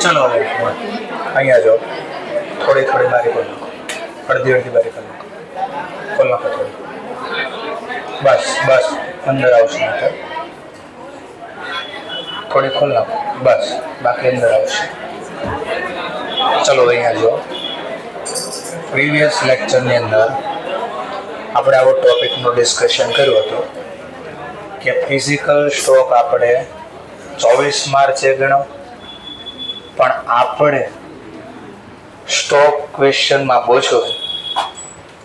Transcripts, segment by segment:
ચલો અહીંયા જો થોડી થોડી બારી કરી નાખો, અડધી અડધી બારી કરી નાખો, ખોલ નાખો થોડી, બસ બસ અંદર આવશે અંદર, થોડી ખોલ નાખો બસ, બાકી અંદર આવશે. ચલો અહીંયા જો પ્રીવિયસ લેક્ચરની અંદર આપણે આવો ટોપિકનું ડિસ્કશન કર્યું હતું કે ફિઝિકલ સ્ટોક આપણે 24 માર્ચે ગણો, પણ આપણે સ્ટોક ક્વેશ્ચનમાં પૂછ્યું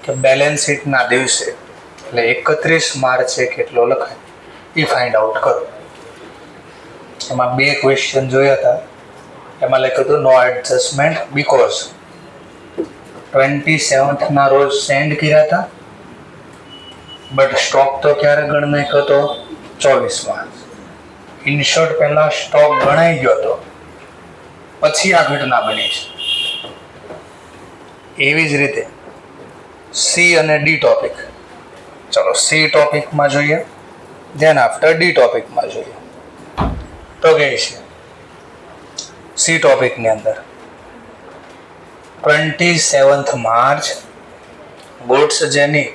કે બેલેન્સ શીટના દિવસે એટલે 31 માર્ચે કેટલો લખાય એ ફાઇન્ડ આઉટ કરો. એમાં 2 ક્વેશ્ચન જોયા હતા. એમાં લખ્યું હતું નો એડજસ્ટમેન્ટ બીકોઝ 27th ના રોજ સેન્ડ કર્યા હતા, બટ સ્ટોક તો ક્યારે ગણ નાખ્યો હતો 24 માર્ચ. ઇનશોર્ટ પહેલા સ્ટોક ગણાઈ ગયો હતો, પછી આ ઘટના બની છે. એવી જ રીતે સી અને ડી ટોપિક. ચલો સી ટોપિકમાં જોઈએ, ધેન આફ્ટર ડી ટોપિકમાં જોઈએ. તો કહે છે સી ટોપિકની અંદર 27th માર્ચ ગુડ્સ જેની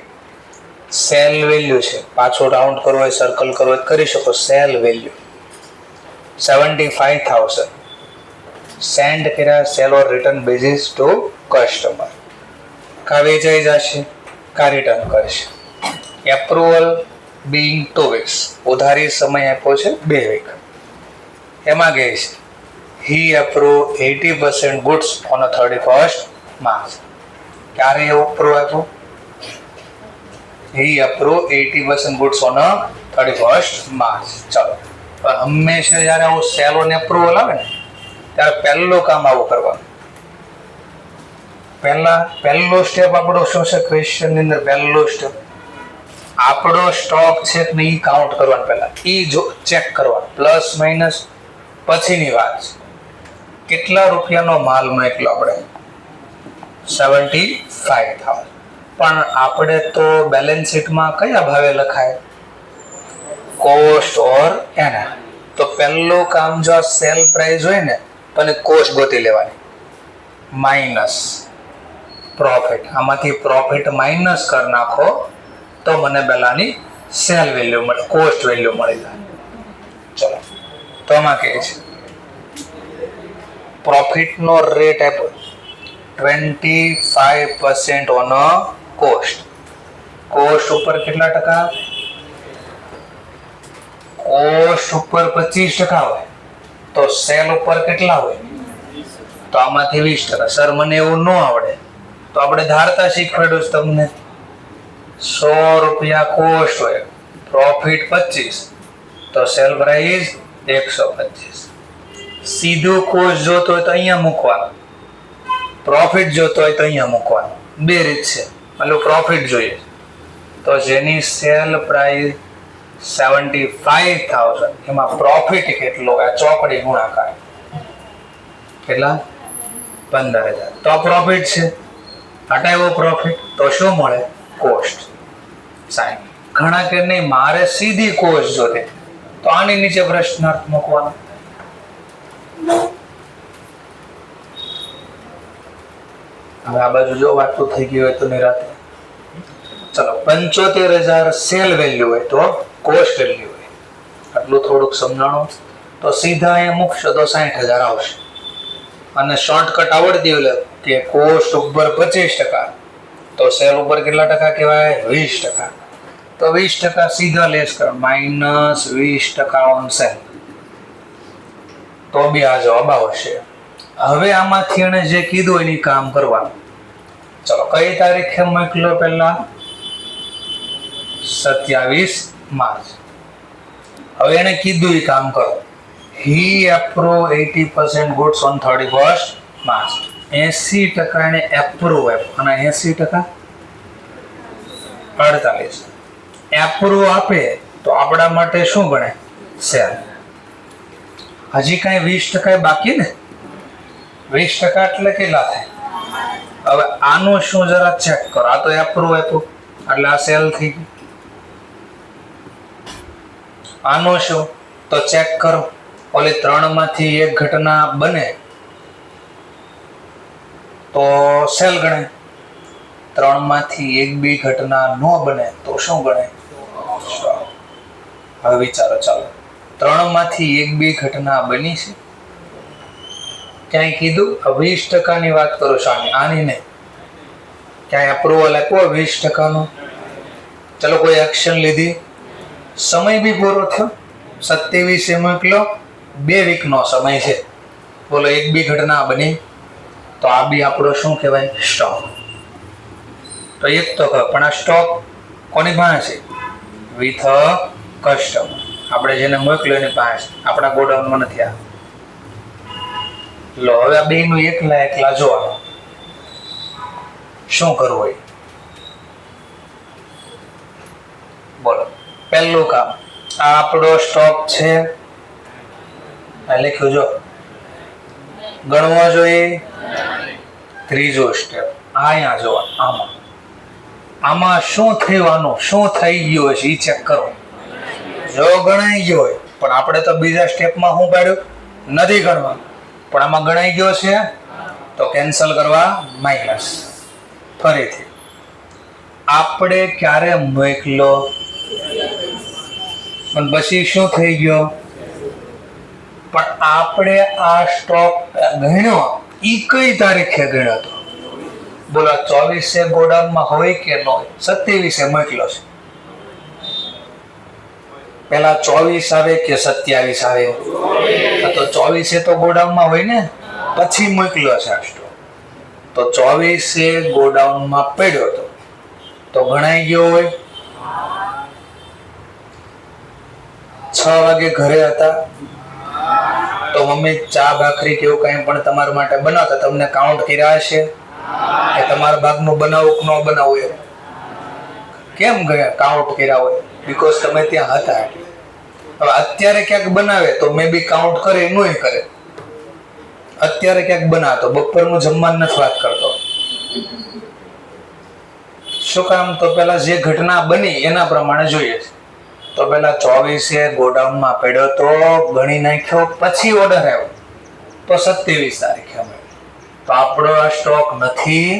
સેલ વેલ્યુ છે, પાછો રાઉન્ડ કરવો હોય સર્કલ કરવો હોય કરી શકો, સેલ વેલ્યુ 75,000 સેન્ડ કર્યા cell or return basis to customer. કા વેચાઈ જશે કા રિટર્ન કરશે. એપ્રુવલ બિંગ 2 weeks, ઉધારી સમય આપ્યો છે 2 week. એમાં કહે છે he approved 80% goods on a 31st March. ક્યારે એવું અપ્રૂવ આપ્યું? he approved 80% goods on a 31st March. ચલો હંમેશા જ્યારે આવું સેલ ઓન એપ્રુવલ આવે ને ત્યારે પહેલું કામ આવું કરવાનું. પહેલો સ્ટેપ આપણો શું છે ક્વેશ્ચનની અંદર? પહેલો સ્ટેપ આપણો સ્ટોક છે કે નહીં કાઉન્ટ કરવાનું, પહેલા એ જો ચેક કરવાનું, પ્લસ માઇનસ પછીની વાત છે. કેટલા રૂપિયાનો માલ મોકલ્યો આપણે? 75,000. પણ આપણે તો બેલેન્સ શીટમાં કયા ભાવે લખાય? કોસ્ટ ઓર એના. તો પહેલું કામ જો સેલ પ્રાઇસ હોય ને તો એને કોસ્ટ ગોતી લેવાની, માઇનસ પ્રોફિટ. આમાંથી પ્રોફિટ માઇનસ કરી નાખો તો મને પહેલાની સેલ વેલ્યુ મળે, કોસ્ટ વેલ્યુ મળી જાય. ચલો તો આમાં કહે છે પ્રોફિટનો રેટ આપ્યો 25% ઓન કોસ્ટ. કોસ્ટ ઉપર કેટલા ટકા? કોસ્ટ ઉપર 25% હોય તો સેલ ઉપર કેટલા હોય? તો આમાંથી 20%. સર મને એવું ન આવડે તો આપણે ધારતા શીખવાડ્યું છે તમને. 100 રૂપિયા કોસ્ટ હોય, પ્રોફિટ 25 તો સેલ પ્રાઇસ 125. સીધું કોસ્ટ જોતો હોય તો અહીંયા મૂકવાનું, પ્રોફિટ જોતો હોય તો અહીંયા મૂકવાનું. 2 રીત છે. મતલબ પ્રોફિટ જોઈએ તો જેની સેલ પ્રાઇસ 75,000 એમાં પ્રોફિટ કેટલો? આ ચોકડી ગુણાકાર કેટલા? 15,000. તો પ્રોફિટ છે. હટાવ્યો પ્રોફિટ તો શું મળે? કોસ્ટ 60. ઘણા કે નહીં મારે સીધી કોસ્ટ જોતે તો આની નીચે પ્રશ્નાર્થ મૂકવાનો. હવે આ બાજુ જો વાતું થઈ ગયું હોય તો નિરાતે. ચલો 75,000 સેલ વેલ્યુ હોય તો કોસ્ટ વેલ્યુ હોય, આટલું થોડુંક સમજાણો તો સીધા અહીંયા મૂકશો તો 60,000 આવશે. અને શોર્ટકટ આવડતી હોય કે કોસ્ટ ઉપર 25% તો સેલ ઉપર કેટલા ટકા કહેવાય? 20%. તો 20% સીધા લેસ કરો, માઇનસ 20% ઓન સેલ, તો બી આ જવાબ આવશે. હવે આમાંથી એને જે કીધું એની કામ કરવાનું. ચલો કઈ તારીખે મોકલ્યો? પહેલા 27 માર્ચ. હવે એને કીધું એ કામ કરો. he approved 80% goods on 31st March. 80% એને એપ્રુવ આપ્યો અને 80% 48. એપ્રુવ આપે તો આપણા માટે શું ગણે? સેલ. હજી કઈ 20% બાકી ને? 20% એટલે કેટલા થાય? હવે આનું શું જરા ચેક કરો. આ તો એપ્રુવ આપ્યું એટલે આ સેલ થઈ ગયું. આનું શું તો ચેક કરો. ઓલી 3 માંથી એક ઘટના બને તો સેલ ગણે, 3 માંથી એક બી ઘટના ન બને તો શું ગણે? હવે વિચારો, ચાલો 3 માંથી એક બી ઘટના બની છે, ક્યાંય કીધું 20% વાત કરો છો આની નહીં, ક્યાંય અપ્રુવલ આપ્યો 20%? ચલો કોઈ એક્શન લીધી, સમય બી પૂરો થયો, 27 મોકલો, 2 વીકનો સમય છે, બોલો એક બી ઘટના બની તો આ બી આપણો શું કહેવાય? સ્ટોક. તો એક તો પણ આ સ્ટોક કોની પાસે છે? With a customer. આપણે જેને મોકલ્યો એની પાસે, આપણા ગોડાઉનમાં નથી. આ લો, હવે આ બેનું એકલા જોવાનું શું કરવું હોય, બોલો. પહેલું કામ, આ આપણો સ્ટોક છે, આ લખ્યું જો, ગણવો જોઈએ. ત્રીજો સ્ટેપ, અહીંયા જોવા, આમાં શું થયું, શું થઈ ગયું હશે એ ચેક કરો. જો ગણાઈ ગયો હોય, પણ આપણે તો બીજા સ્ટેપમાં શું પાડ્યું? નથી ગણવા, પણ આમાં ગણાઈ ગયો છે તો કેન્સલ કરવા માઇનસ. ફરીથી આપણે ક્યારે મોકલો, પણ પછી શું થઈ ગયો? પણ આપણે આ સ્ટોક ગણ્યો ઈ કઈ તારીખે ગણ્યો હતો? બોલો 24 ગોડાઉનમાં હોય કે ન હોય? 27 મોકલ્યો છે, પેલા 24 આવે કે 27 આવે? તો 24 તો ગોડાઉનમાં હોય ને, પછી મોકલ્યો છે આ સ્ટોક, તો 24 ગોડાઉનમાં પડ્યો હતો તો ગણાઈ ગયો હોય. 6 વાગે ઘરે હતા તો મમ્મી ચા ભાખરી કે એવું કઈ પણ તમારા માટે બનાવતા, તમને કાઉન્ટ કર્યા હશે કે તમારા ભાગનું બનાવવું કે ન બનાવવું? એમ કેમ કાઉન્ટ કર્યા હોય? બીકોઝ તમે ત્યાં હતા. હવે અત્યારે ક્યાંક બનાવે તો મે બી કાઉન્ટ કરે, નોય કરે. અત્યારે ક્યાંક બનાવતો, બપોરનું જમવાનું નથી વાત કરતો. શું કામ? તો પેલા જે ઘટના બની એના પ્રમાણે જોઈએ છે. તો પેલા 24 ગોડાઉનમાં પડ્યો તો ગણી નાખ્યો, પછી ઓર્ડર આવ્યો તો 27 તારીખે મળ્યો. તો આપણો આ સ્ટોક નથી,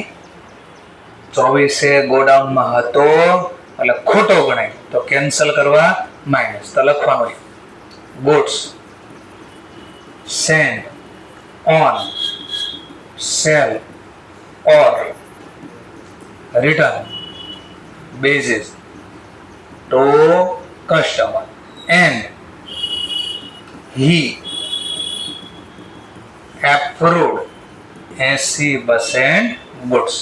24 ગોડાઉનમાં હતો એટલે ખોટો ગણાય, તો કેન્સલ કરવા માઇનસ. તો લખવાનું goods send on sale or return basis to customer and he approved 80% goods.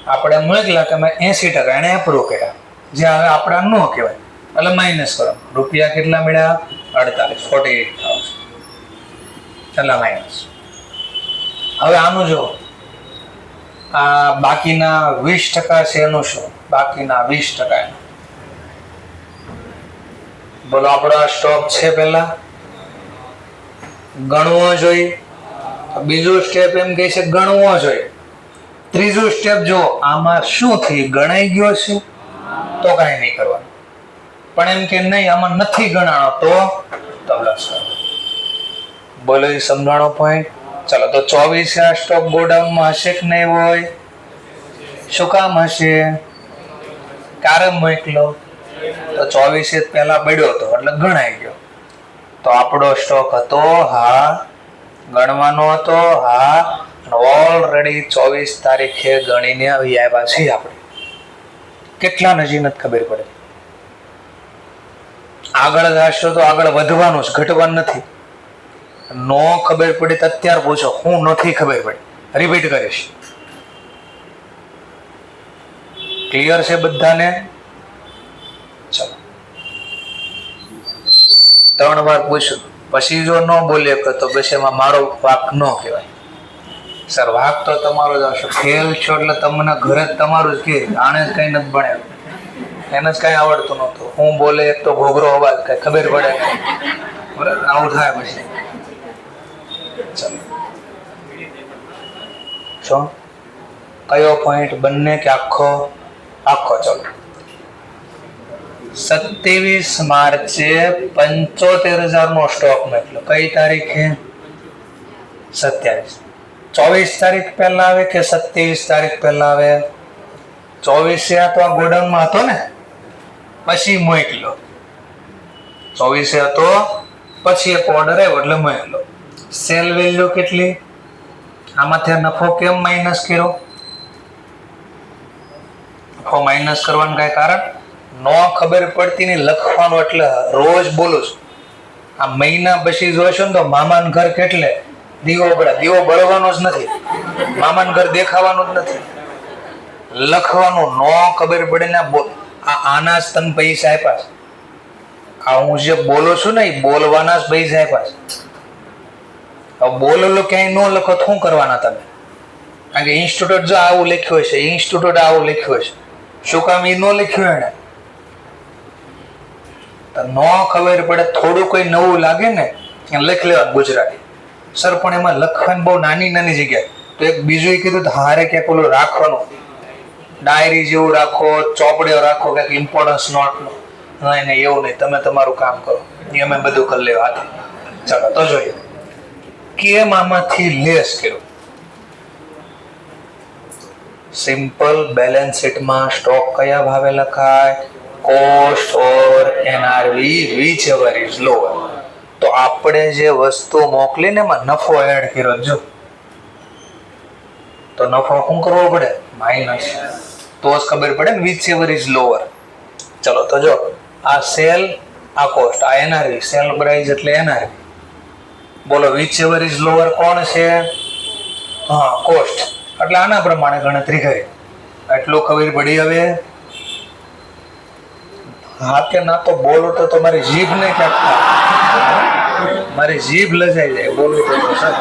આપણે મોકલ્યા કે 80% એને એપ્રૂવ કર્યા, જે હવે આપણા ન કહેવાય એટલે માઇનસ કરો. રૂપિયા કેટલા મળ્યા? 48,000 એટલે માઇનસ. હવે આનું જો, આ બાકીના 20% છે એનું શું? બાકીના 20% બોલો. આપણો આ સ્ટોક છે, પેલા ગણવો જોઈએ. બીજું સ્ટેપ એમ કહે છે ગણવો જોઈએ. ત્રીજું સ્ટેપ જો, આમાં શું થઈ? ગણાઈ ગયો છે તો કાંઈ નહીં કરવાનું, પણ એમ કે નહીં આમાં નથી ગણાણો તો પ્લસ કરો. બોલો, એ સમજાણો પોઈન્ટ? ચાલો, તો 24 આ સ્ટોક ગોડાઉનમાં હશે કે નહીં હોય? શું કામ હશે? કારણ મોકલો તો 24 પહેલા પડ્યો હતો એટલે ગણાઈ ગયો. તો આપણો સ્ટોક હતો, હા. ગણવાનો હતો, હા. ઓલરેડી 24 તારીખે ગણીને આવી આવ્યા છીએ આપણે. કેટલા નજી નથી ખબર પડે. આગળ જશો તો આગળ વધવાનું જ, ઘટવાનું નથી. નો ખબર પડી તો અત્યારે પૂછો, હું નથી ખબર પડી, રિપીટ કરીશ. ક્લિયર છે બધાને? ચલો, 3 વાર પૂછ્યું, પછી જો ન બોલે તો પછી એમાં મારો વાક ન કહેવાય. સર, વાક તો તમારો જ આવશે. ફેલ છો એટલે તમને ઘરે જ તમારું જ કે આને જ કઈ નથી ભણ્યું, એને જ કઈ આવડતું નહોતું. હું બોલે એક તો ઘોઘરો અવાજ, કઈ ખબર પડે નહીં. બરાબર, આવું થાય પછી. ચાલો, શું કયો પોઈન્ટ? બંને કે આખો? આખો. ચલો, 27 માર્ચે 75,000 નો સ્ટોક મોકલ્યો. કઈ તારીખે? 27. 24 તારીખ પહેલા આવે કે 27 તારીખ પહેલા આવે? 24 આ તો આ ગોડાઉનમાં હતો ને, પછી મોકલ્યો. 24 હતો, પછી એક ઓર્ડર આવ્યો એટલે મોકલ્યો. સેલ વેલ્યુ કેટલી? આમાંથી નફો કેમ માઇનસ કર્યો? નફો માઇનસ કરવાનું કઈ કારણ? નો ખબર પડતી નહીં લખવાનું, એટલે રોજ બોલું છું. આ મહિના પછી જોશો ને તો મામાનું ઘર કેટલે દીવો બળે. દીવો બળવાનો જ નથી, મામાનું ઘર દેખાવાનું જ નથી. લખવાનું નો ખબર પડે ને. આના જ તને પૈસા આપ્યા છે. આ હું જે બોલું છું ને એ બોલવાના જ પૈસા આપ્યા છે. હવે બોલેલો ક્યાંય ન લખો તો શું કરવાના તમે? કારણ કે ઇન્સ્ટિટ્યૂટ જો આવું લખ્યું હશે, ઇન્સ્ટિટ્યૂટ આવું લખ્યું હશે, શું કામ એ ન લખ્યું એને? ન ખબર પડે, થોડું કોઈ નવું લાગે ને લખી લેવાનું ગુજરાતી. સર પણ એમાં લખવાની બહુ નાની નાની જગ્યાએ. તો એક બીજું કીધું હારે ક્યાંક ઓલું રાખવાનું, ડાયરી જેવું રાખો, ચોપડીઓ રાખો, ક્યાંક ઇમ્પોર્ટન્સ નોટનો. નહીં નહીં એવું નહીં, તમે તમારું કામ કરો, એ અમે બધું કરી લેવા હાથે. ચાલો તો જોઈએ કેમ આમાંથી લેસ કર્યો. સિમ્પલ બેલેન્સ શીટમાં સ્ટોક કયા ભાવે લખાય? Cost or NRV whichever is lower. તો આપણે જે વસ્તુ મોકલીને એમાં નફો એડ કર્યો. જો તો નફો શું કરવો પડે? માઇનસ. તો જ ખબર પડે ને વિચ એવર ઇઝ લોઅર. ચલો તો જો આ સેલ, આ કોસ્ટ, આ એનઆરવી. સેલ પ્રાઇસ એટલે એનઆરવી. બોલો વિચ એવર ઇઝ લોઅર કોણ છે? હા, કોસ્ટ. એટલે આના પ્રમાણે ગણતરી કરી. એટલું ખબર પડી. હવે હા કે ના તો બોલો તો તમારી જીભ ને ક્યાંક થાય. મારી જીભ લજાઈ જાય બોલું તો સર.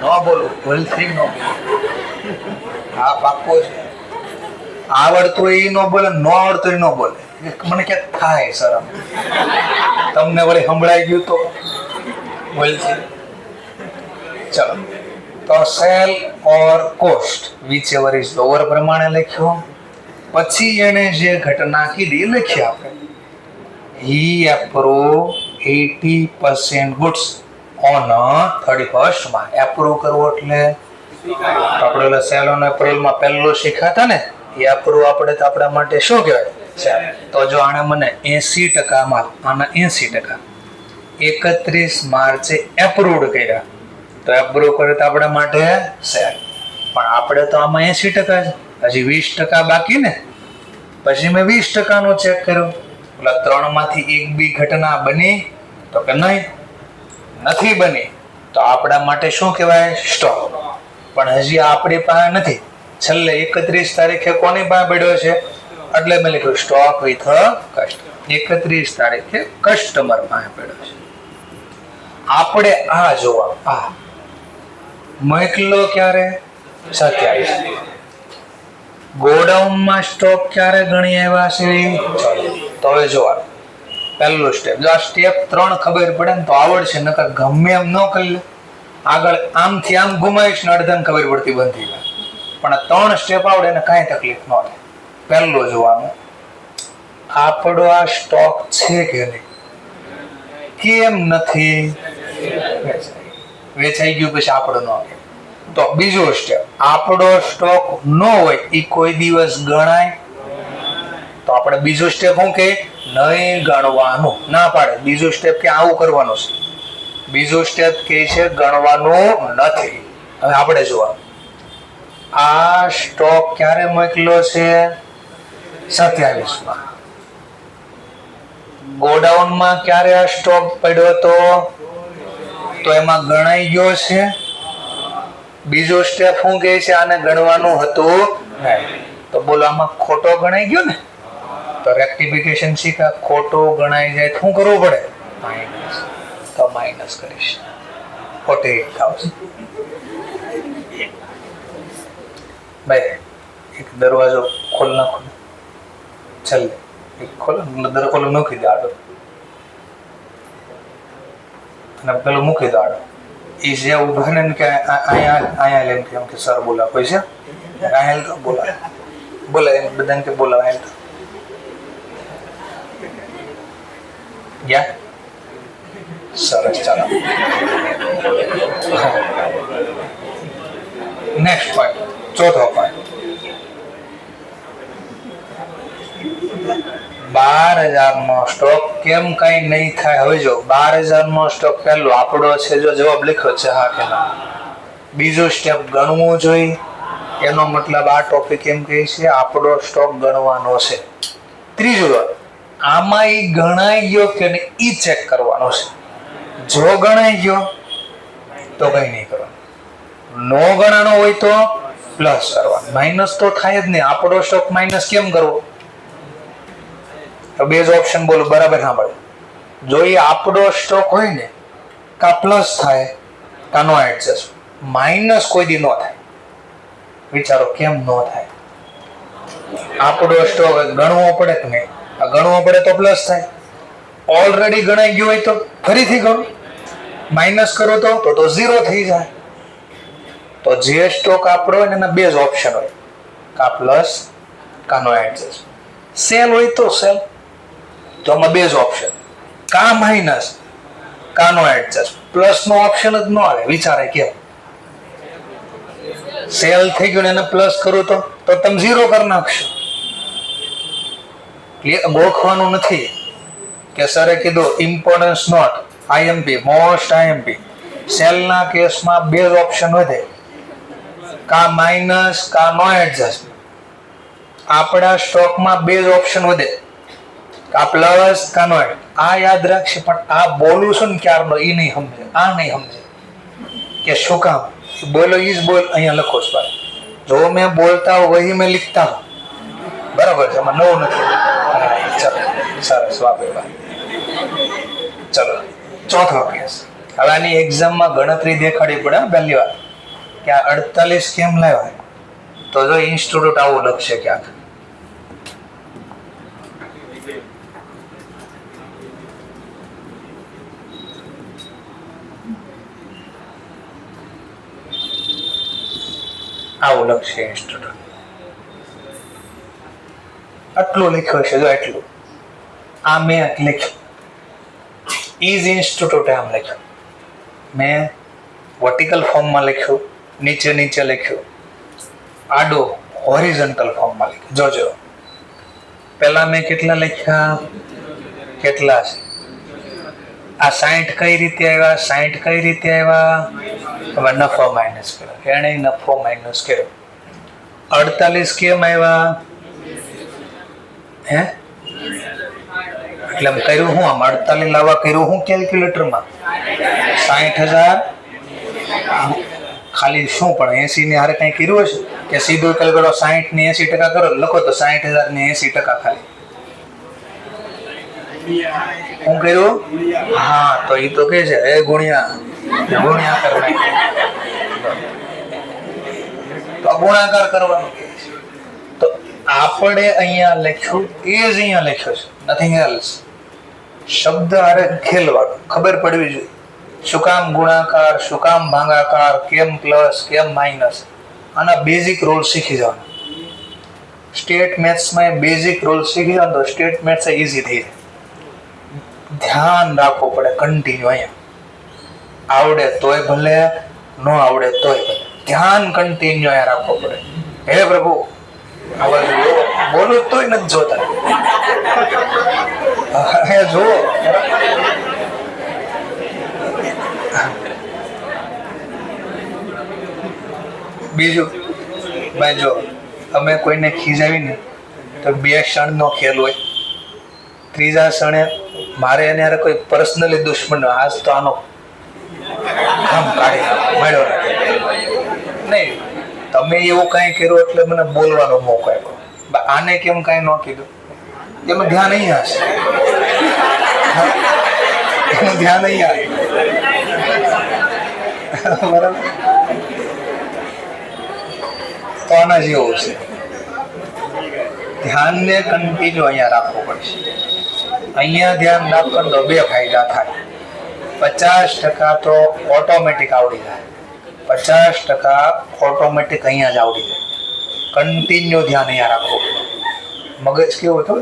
ન બોલું ભૂલથી ન બોલું. હા પાક્કો છે. આવડતું એ ન બોલે, ન આવડતું એ ન બોલે. મને ક્યાંક થાય સર. તમને વળી સંભળાઈ ગયું તો ભૂલથી. ચલો તો cell or cost which ever is lower પ્રમાણે લખ્યો. પછી એને જે ઘટના કીધી લખી આપણે. He approved 80% goods on 31st March. Approve કરવો એટલે આપણે સેલ ઓન એપ્રિલમાં પહેલો શીખ્યા હતા ને, એ એપ્રુવ આપણે તો આપણા માટે શું કહેવાય? તો જો આણે મને 80% માલ, આના 80%, 31 માર્ચે એપ્રુવડ કર્યા, તો એપ્રુવ કરે તો આપણા માટે સેલ. પણ આપણે તો આમાં 80% છે, હજી 20% બાકી ને. પછી મેં 20% નો ચેક કર્યો. એટલે 3 માંથી એક બી ઘટના બની? તો કે નહીં, નથી બની. તો આપણા માટે શું કહેવાય? સ્ટોક. પણ હજી આપણી પાસે નથી. છેલ્લે 31 તારીખે કોની પાસે પડ્યો છે? એટલે મેં લખ્યું સ્ટોક વિથ કસ્ટમર. 31 તારીખે કસ્ટમર પાસે પડ્યો છે. આપણે આ જોવા, આ મોકલો ક્યારે? 27. ગોડાઉનમાં સ્ટોક ક્યારે ગણી આવ્યા છે? તો હવે જોવા પહેલું સ્ટેપ. જો આ સ્ટેપ 3 ખબર પડે ને તો આવડશે, નકર ગમે એમ ન કરી લે. આગળ આમથી આમ ઘુમાવીશ ને અડધાને ખબર પડતી બંધ થઈ જાય. પણ આ 3 સ્ટેપ આવડે ને કાંઈ તકલીફ ન થાય. પહેલું જોવાનું, આપણો આ સ્ટોક છે કે નહીં? કેમ નથી? વેચાઈ ગયું પછી આપણો ન આવે. તો બીજો સ્ટેપ, આપણો સ્ટોક ન હોય એ કોઈ દિવસ ગણાય? તો આપણે બીજો સ્ટેપ શું કે? નહીં ગણવાનું. ના પાડે. બીજો સ્ટેપ કે આવું કરવાનું છે. બીજો સ્ટેપ કે છે ગણવાનું નથી. હવે આપણે જોવા, આ સ્ટોક ક્યારે મોકલ્યો છે? 27 ગોડાઉનમાં ક્યારે આ સ્ટોક પડ્યો હતો? તો એમાં ગણાઈ ગયો છે. બીજો સ્ટેપ શું કહે છે? આને ગણવાનું હતું નહીં. તો બોલો આમાં ખોટો ગણાઈ ગયો ને? તો રેક્ટિફિકેશન શીખા. ખોટો ગણાઈ જાય શું કરવું પડે? માઇનસ. તો માઇનસ કરીશ 48,000. ભાઈ એક દરવાજો ખોલ નાખો. છેલ્લે એક ખોલો, દરવાજો મૂકી દો આડો, અને પેલું મૂકી દો આડો. એ જે ઉભા ને કે અહીંયા લેમ કે સર બોલા કોઈ છે અહીંયા બોલા બોલા બધાને કે બોલા અહીંયા ગયા? સરસ, ચાલો નેક્સ્ટ પોઈન્ટ, ચોથો પોઈન્ટ. 12,000 નો સ્ટોક કેમ કઈ નહીં થાય? હવે જો 12,000 નો સ્ટોક પહેલો આપણો છે, જો જવાબ લખ્યો છે હા કે ના. બીજું સ્ટેપ ગણવું જોઈએ, એનો મતલબ આ ટોપિક એમ કહે છે આપણો સ્ટોક ગણવાનો છે. ત્રીજું આમાં ઈ ગણાઈ ગયો કે નહીં ઈ ચેક કરવાનો છે. જો ગણાઈ ગયો તો કઈ નહીં કરવાનું, નો ગણાનો હોય તો પ્લસ કરવાનું. માઇનસ તો થાય જ નહીં. આપણો સ્ટોક માઇનસ કેમ કરવો? બે જ ઓપ્શન બોલો, બરાબર સાંભળો. જો એ આપણો સ્ટોક હોય ને કા પ્લસ થાય કા નો એડજસ્ટ, માઇનસ કોઈ દી નો થાય. વિચારો કેમ નો થાય? આપણો સ્ટોક ગણવો પડે કે નહીં? ગણવો પડે તો પ્લસ થાય. ઓલરેડી ગણાઈ ગયો હોય તો ફરીથી ગણો, માઇનસ કરો તો ઝીરો થઈ જાય. તો જે સ્ટોક આપણો હોય ને એના બે જ ઓપ્શન હોય, કા પ્લસ કા નો એડજસ્ટ. સેલ હોય તો સેલ, તો આમાં બે જ ઓપ્શન, કા માઇનસ કા નો એડજસ્ટ. પ્લસ નો ઓપ્શન જ ન આવે. વિચારે કેમ? સેલ થઈ ગયું એને પ્લસ કરું તો તમે ઝીરો કરી નાખશો. ગોખવાનું નથી કે સરે કીધું importance note IMP most IMP. સેલના કેસમાં બે જ ઓપ્શન વધે, કા માઇનસ કા નો એડજસ્ટ. આપણા સ્ટોકમાં બે જ ઓપ્શન વધે, કા પ્લસ કા નો એડ. આ યાદ રાખશે, પણ આ બોલું છું ને ક્યારનો એ નહીં સમજે, આ નહીં સમજે કે શું કામ બોલો. ઈ જ બોલ અહીંયા લખો છો. જો મેં બોલતા હું વહી મેં લીખતા હું, બરાબર છે, એમાં નવું નથી. ચલો સરસ, વાપરે. ચલો ચોથો કેસ. હવે આની એક્ઝામમાં ગણતરી દેખાડી પડે પહેલી વાર કે આ 48 કેમ લાવ્યા. તો જો ઇન્સ્ટિટ્યૂટ આવું લખશે ક્યાંક, આવું લખશે ઇન્સ્ટિટ્યૂટ. આટલું લખ્યું છે, જો એટલું આ મેં લખ્યું. ઇઝ ઇન્સ્ટિટ્યૂટ આમ લખ્યું. મેં વર્ટિકલ ફોર્મમાં લખ્યું, નીચે નીચે લખ્યું, આડો હોરિઝોન્ટલ ફોર્મમાં લખ્યું. જોજો પહેલા મેં કેટલા લખ્યા, કેટલા છે. આ 60 કઈ રીતે આવ્યા, 60 કઈ રીતે આવ્યા? હવે નફો માઇનસ કર્યો, એને નફો માઇનસ કર્યો. 48 કેમ આવ્યા? હે એટલે કર્યું હું આમ 48 લાવવા કર્યું હું કેલ્ક્યુલેટરમાં 60,000 ખાલી શું પણ 80 ની હારે કઈ કર્યું હશે કે સીધું કેલ્ક્યુલેટર 60 ની 80% કરો લખો તો 60,000 ની 80% ખાલી હું કર્યું? હા, તો એ તો કે છે એ ગુણ્યા કરી તો ગુણાકાર કરવાનો કે છે. તો આપણે અહીંયા લખ્યું એ જ અહીંયા લખ્યો છે, નથિંગ એલ્સ. શબ્દ હારે ખેલવાનું ખબર પડવી જોઈએ. શું કામ ગુણાકાર, શું કામ ભાગાકાર, કેમ પ્લસ, કેમ માઇનસ. આના બેઝિક રૂલ શીખી જવાના. સ્ટેટ મેથ્સમાં બેઝિક રૂલ શીખી જાવ તો સ્ટેટ મેથ્સ ઈઝી થઈ જાય. ધ્યાન રાખવું પડે કન્ટિન્યુ. અહીંયા આવડે તોય ભલે, ન આવડે તોય ભલે, ધ્યાન કન્ટિન્યુ અહીંયા રાખવું પડે. હે પ્રભુ બોલું તોય નથી જોતા. હે જુઓ, બીજું ભાઈ જો અમે કોઈને ખીજાવીને તો 2 ક્ષણનો ખેલ હોય. ત્રીજા ક્ષણે મારે એને યાર કોઈ પર્સનલી દુશ્મન આજ તો આનો કામ કાઢી મળ્યો નહીં. તમે એવું કાંઈ કર્યું એટલે મને બોલવાનો મોકો આપ્યો. આને કેમ કાંઈ ન કીધું? એનું ધ્યાન અહીંયા હશે, એનું ધ્યાન અહીંયા બરાબર. તો આના જેવું છે. ધ્યાનને કન્ટિન્યુ અહીંયા રાખવું પડશે. અહીંયા ધ્યાન રાખો તો 2 ફાયદા થાય. 50% તો ઓટોમેટિક આવડી જાય, 50% ઓટોમેટિક અહીંયા જ આવડી જાય. કન્ટિન્યુ ધ્યાન અહીંયા રાખવું. મગજ કેવું હતું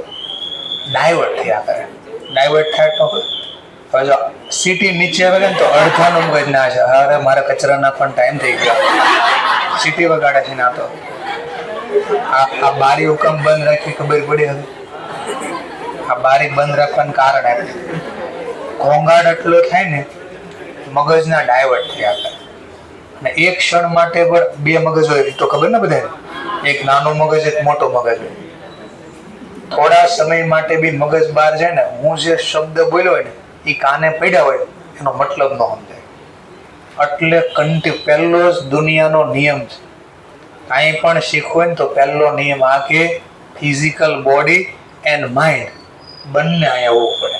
ડાયવર્ટ થયા કરે, ડાયવર્ટ થાય તો હવે જો સીટી નીચે આવે ને તો અડધાનું મગજ ના છે, અરે મારે કચરા નાખવાનો ટાઈમ થઈ ગયો, સીટી વગાડે છે ના. તો આ બારી હુકમ બંધ રાખી ખબર પડી હવે? આ બારી બંધ રાખવાનું કારણ એટલે ઘોંઘાટ એટલો થાય ને મગજના ડાયવર્ટ થયા કરે. અને એક ક્ષણ માટે પણ બે મગજ હોય તો ખબર ને બધાને, એક નાનો મગજ એક મોટો મગજ હોય. થોડા સમય માટે બી મગજ બહાર જાય ને, હું જે શબ્દ બોલ્યો હોય ને એ કાને પડ્યા હોય એનો મતલબ ન સમજાય. એટલે પહેલો જ દુનિયાનો નિયમ છે. કાંઈ પણ શીખવું ને તો પહેલો નિયમ આ કે ફિઝિકલ બોડી એન્ડ માઇન્ડ બંને અહીંયા હોવું પડે.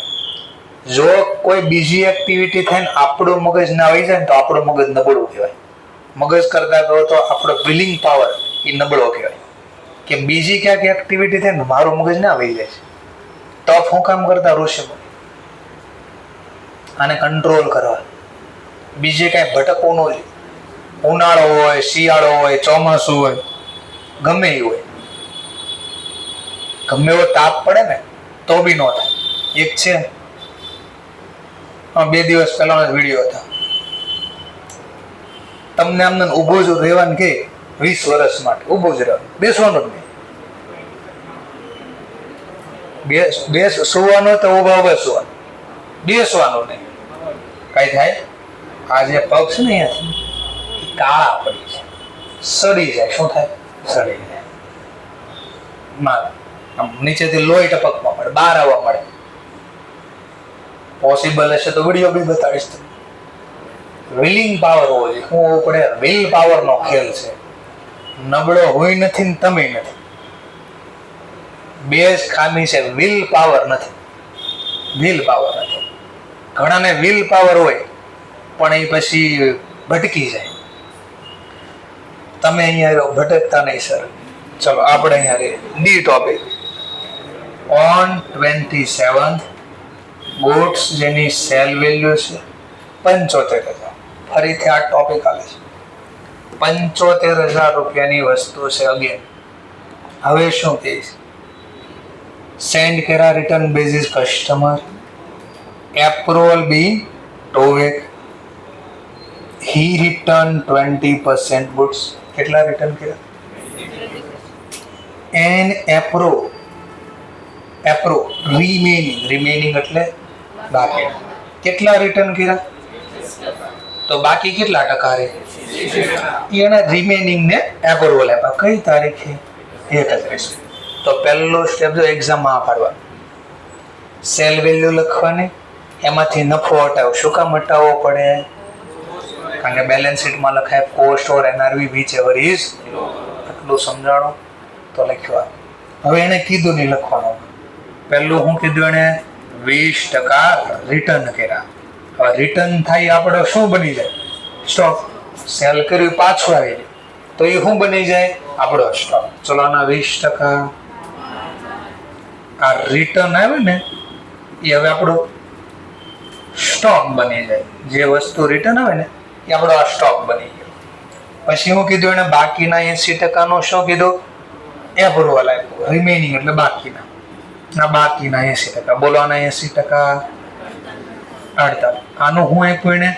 જો કોઈ બીજી એક્ટિવિટી થાય ને આપણું મગજ ના આવી જાય ને તો આપણું મગજ નબળું કહેવાય. મગજ કરતા કહો તો આપણો વિલિંગ પાવર એ નબળો કહેવાય. કે બીજી ક્યાંક એક્ટિવિટી થાય ને મારું મગજ ના આવી જાય છે તો હું કામ કરતા ઋષિ આને કંટ્રોલ કરવા. બીજે કાંઈ ભટકવું ન જોઈએ. ઉનાળો હોય, શિયાળો હોય, ચોમાસું હોય, ગમે એ હોય, ગમે એવો તાપ પડે ને તો બી ન થાય. એક છે 2 દિવસ પહેલાનો વિડીયો હતા, તમને આમને ઊભું જ રહેવાનું કે 20 વર્ષ માટે ઊભું જ રહેવાનું, બેસવાનું જ નહીં. સુવાનું તો ઊભા સુવાનું, બેસવાનું નહીં. કઈ થાય? આ જે પગ છે ને અહીંયાથી કાળા પડી છે, સડી જાય. શું થાય? સડી જાય. નીચેથી લોહી ટપકવા મળે, બહાર આવવા મળે. પોસિબલ હશે તો વિડીયો બી બતાડીશ. વિલિંગ પાવર હોવો જોઈએ. શું હોવું પડે? વિલ પાવર નો ખેલ છે. નબળો હોય નથી ને તમે નથી. બે જ ખામી છે, વિલ પાવર નથી. વિલ પાવર નથી. ઘણાને વિલ પાવર હોય પણ એ પછી ભટકી જાય. તમે અહીંયા ભટકતા નહીં સર. ચલો આપણે અહીંયા D topic on 27th goods જેની સેલ વેલ્યુ છે 75,000. ફરીથી આ ટોપિક આવે છે. 75,000 રૂપિયાની વસ્તુ છે. અગેન હવે શું કહીશ? સેન્ડ કર્યા રિટર્ન બેઝિસ કસ્ટમર, એપ્રુવલ બી ટોવેક, he returned 20% goods. કેટલા રિટર્ન કર્યા? and approve remaining એટલે બાકી. કેટલા રિટર્ન કર્યા? તો બાકી કેટલા ટકા રહે? એને રિમેનિંગ ને એપ્રુવલ આપ્યા. કઈ તારીખે? 31. તો પહેલો સ્ટેપ જો એક્ઝામમાં પાડવાનું, સેલ વેલ્યુ લખવાની, એમાંથી નફો હટાવો. શું કામ હટાવવો પડે? કારણ કે બેલેન્સ શીટમાં લખાય cost or NRV whichever is. આટલું સમજાણો તો લખ્યું. હવે એને કીધું નહીં લખવાનું. પહેલું હું કીધું એને 20% રિટર્ન કર્યા. હવે રિટર્ન થાય આપણે શું બની જાય? સ્ટોક. સેલ કર્યું પાછું આવી જાય તો એ શું બની જાય? આપણો સ્ટોક. ચલો આના 20% આ રિટર્ન આવે ને એ હવે આપણો સ્ટોક બની જાય. જે વસ્તુ રિટર્ન આવે ને એ આપણો આ સ્ટોક બની ગયો. પછી હું કીધું એને બાકીના 80% નો શું કીધું? એપ્રુવલ આપ્યું. રિમેનિંગ એટલે બાકીના. બાકીના 80%. બોલો આના 80% 48. આનું હું આપ્યું એને?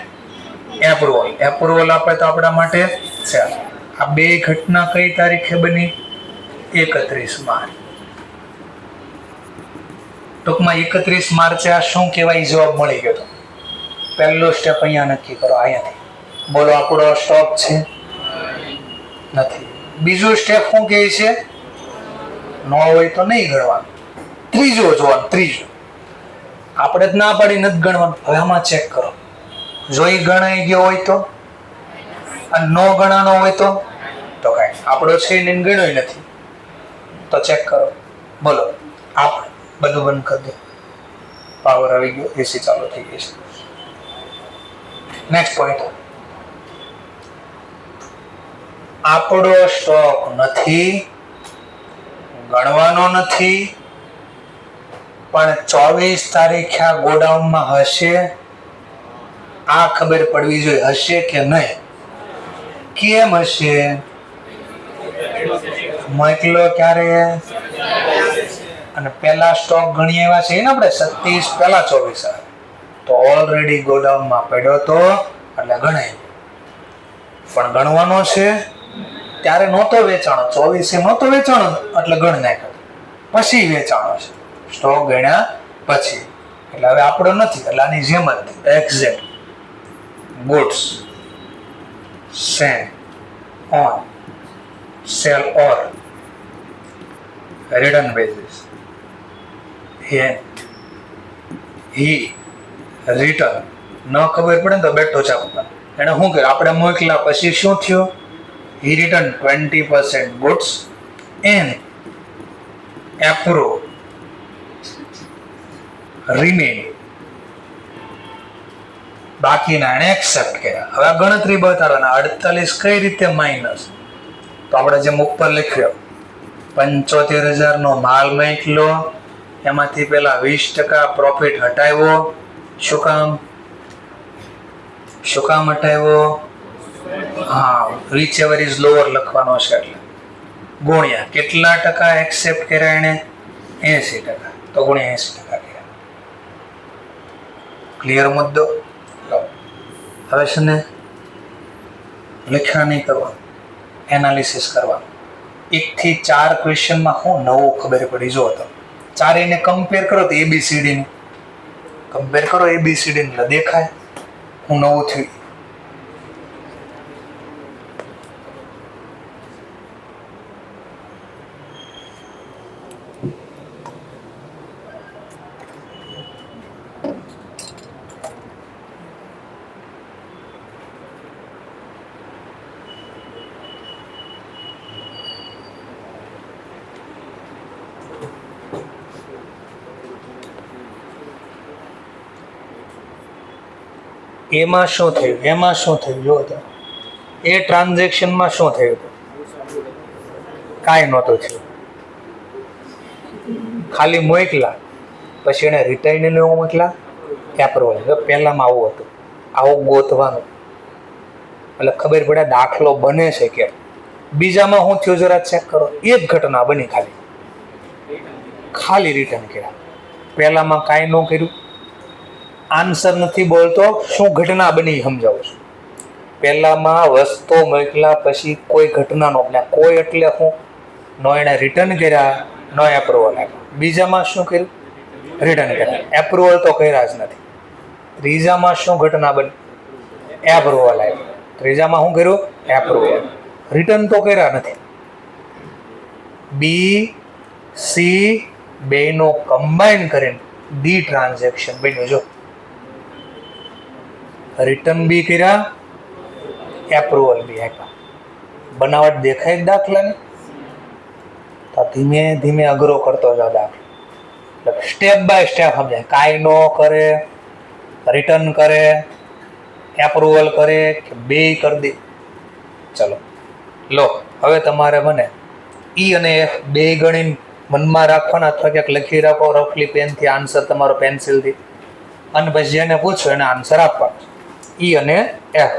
એપ્રુવલ. એપ્રુવલ આપે તો આપણા માટે છે. આ બે ઘટના કઈ તારીખે બની? 31 માર્ચ. ટૂંકમાં 31 માર્ચે આ શું કહેવાય? જવાબ મળી ગયો. પહેલો સ્ટેપ અહીંયા નક્કી કરો. અહીંયાથી બોલો આપણો સ્ટોક છે? નથી. બીજો સ્ટેપ શું કહે છે? ન હોય તો નહીં ગણવાનું. ત્રીજો જોવાનું. ત્રીજો આપણે જ ના પાડી નથી ગણવાનું. હવે આમાં ચેક કરો. જો એ ગણાઈ ગયો હોય તો અને ન ગણાનો હોય તો કાંઈ આપણો છે ને ગણ્યો નથી તો ચેક કરો. બોલો આપણે બધું બંધ કરી દો. પાવર આવી ગયો, એસી ચાલુ થઈ ગઈ છે. Next point. આપણો સ્ટોક નથી, ગણવાનો નથી, પણ 24 તારીખે આ ગોડાઉનમાં હશે. આ ખબર પડવી જોઈએ હશે કે નહીં. કેમ હશે? મોકલો ક્યારે? અને પહેલા સ્ટોક ગણી આવ્યા છે ને આપણે 27 પહેલા 24 આવે. તો ઓલરેડી ગોડાઉનમાં પડ્યો તો એટલે ગણાય, પણ ગણવાનો છે ત્યારે નહોતો વેચાણો, 24 નહોતો વેચાણો એટલે ગણ નાખ્યો, પછી વેચાણો છે, સ્ટોક ગણ્યા પછી. એટલે હવે આપણો નથી, એટલે આની જેમ જ exact goods sent on sale or return basis હી રિટર્ન ન ખબર પડે ને તો બેઠો ચાપતા એને શું કર્યું આપણે મોકલ્યા પછી શું થયું? He return 20% goods and approve remain, બાકીના એને એક્સેપ્ટ કર્યા. હવે આ ગણતરી બતાડવાના 48 કઈ રીતે માઇનસ, તો આપણે જેમ ઉપર લખ્યો 75,000 નો માલ મોકલ્યો, એમાંથી પેલા 20% પ્રોફિટ હટાવ્યો. શું કામ હટાવ્યો? હા, રીચ એવર ઇઝ લોઅર લખવાનો છે એટલે ગુણ્યા કેટલા ટકા એક્સેપ્ટ કર્યા એને? 80%, તો ગુણ્યા 80% કર્યા. ક્લિયર મુદ્દો? હવે છે ને લખ્યા નહીં કરવાનું, એનાલિસિસ કરવાનું. 1 થી 4 ક્વેશ્ચનમાં હું નવું ખબર પડી. જો તો ચારેયને કમ્પેર કરો તો ABCD ને કમ્પેર કરો, ABCD ને એટલે દેખાય હું નવું થયું. એમાં શું થયું? જો તો એ ટ્રાન્ઝેક્શનમાં શું થયું હતું? કાંઈ નહોતું થયું, ખાલી મોકલા પછી એને રિટર્ન ને મોકલા એપ્રુવલ. પહેલામાં આવું હતું, આવું ગોતવાનું એટલે ખબર પડે દાખલો બને છે કે. બીજામાં શું થયું જરા ચેક કરો. એક ઘટના બની, ખાલી રિટર્ન કર્યા. પહેલામાં કાંઈ ન કર્યું. આન્સર નથી બોલતો, શું ઘટના બની સમજાવું છું. પહેલામાં વસ્તુ મોકલા પછી કોઈ ઘટના નો બન્યા. કોઈ એટલે હું નો એને રિટર્ન કર્યા, નો એપ્રુવલ આપ્યા. બીજામાં શું કર્યું? રિટર્ન કર્યા, એપ્રુવલ તો કર્યા જ નથી. ત્રીજામાં શું ઘટના બની? એપ્રુવલ આપ્યું. ત્રીજામાં શું કર્યું? એપ્રુવલ. રિટર્ન તો કર્યા નથી. બી સી બેનો કમ્બાઈન કરીને ડી ટ્રાન્ઝેક્શન બન્યું. જો રિટર્ન બી કર્યા, એપ્રુવલ બી આપ્યા. બનાવટ દેખાય દાખલાને? તો ધીમે ધીમે અઘરો કરતો જાવ દાખલો, એટલે સ્ટેપ બાય સ્ટેપ સમજાય. કાંઈ ન કરે, રિટર્ન કરે, એપ્રુવલ કરે કે બે કરી દે. ચલો લો, હવે તમારે મને ઈ અને એફ બે ગણીને મનમાં રાખવાના અથવા ક્યાંક લખી રાખો રફલી પેનથી આન્સર તમારો પેન્સિલથી, અને પછી જેને પૂછો એને આન્સર આપવાનો. ઈ અને એફ.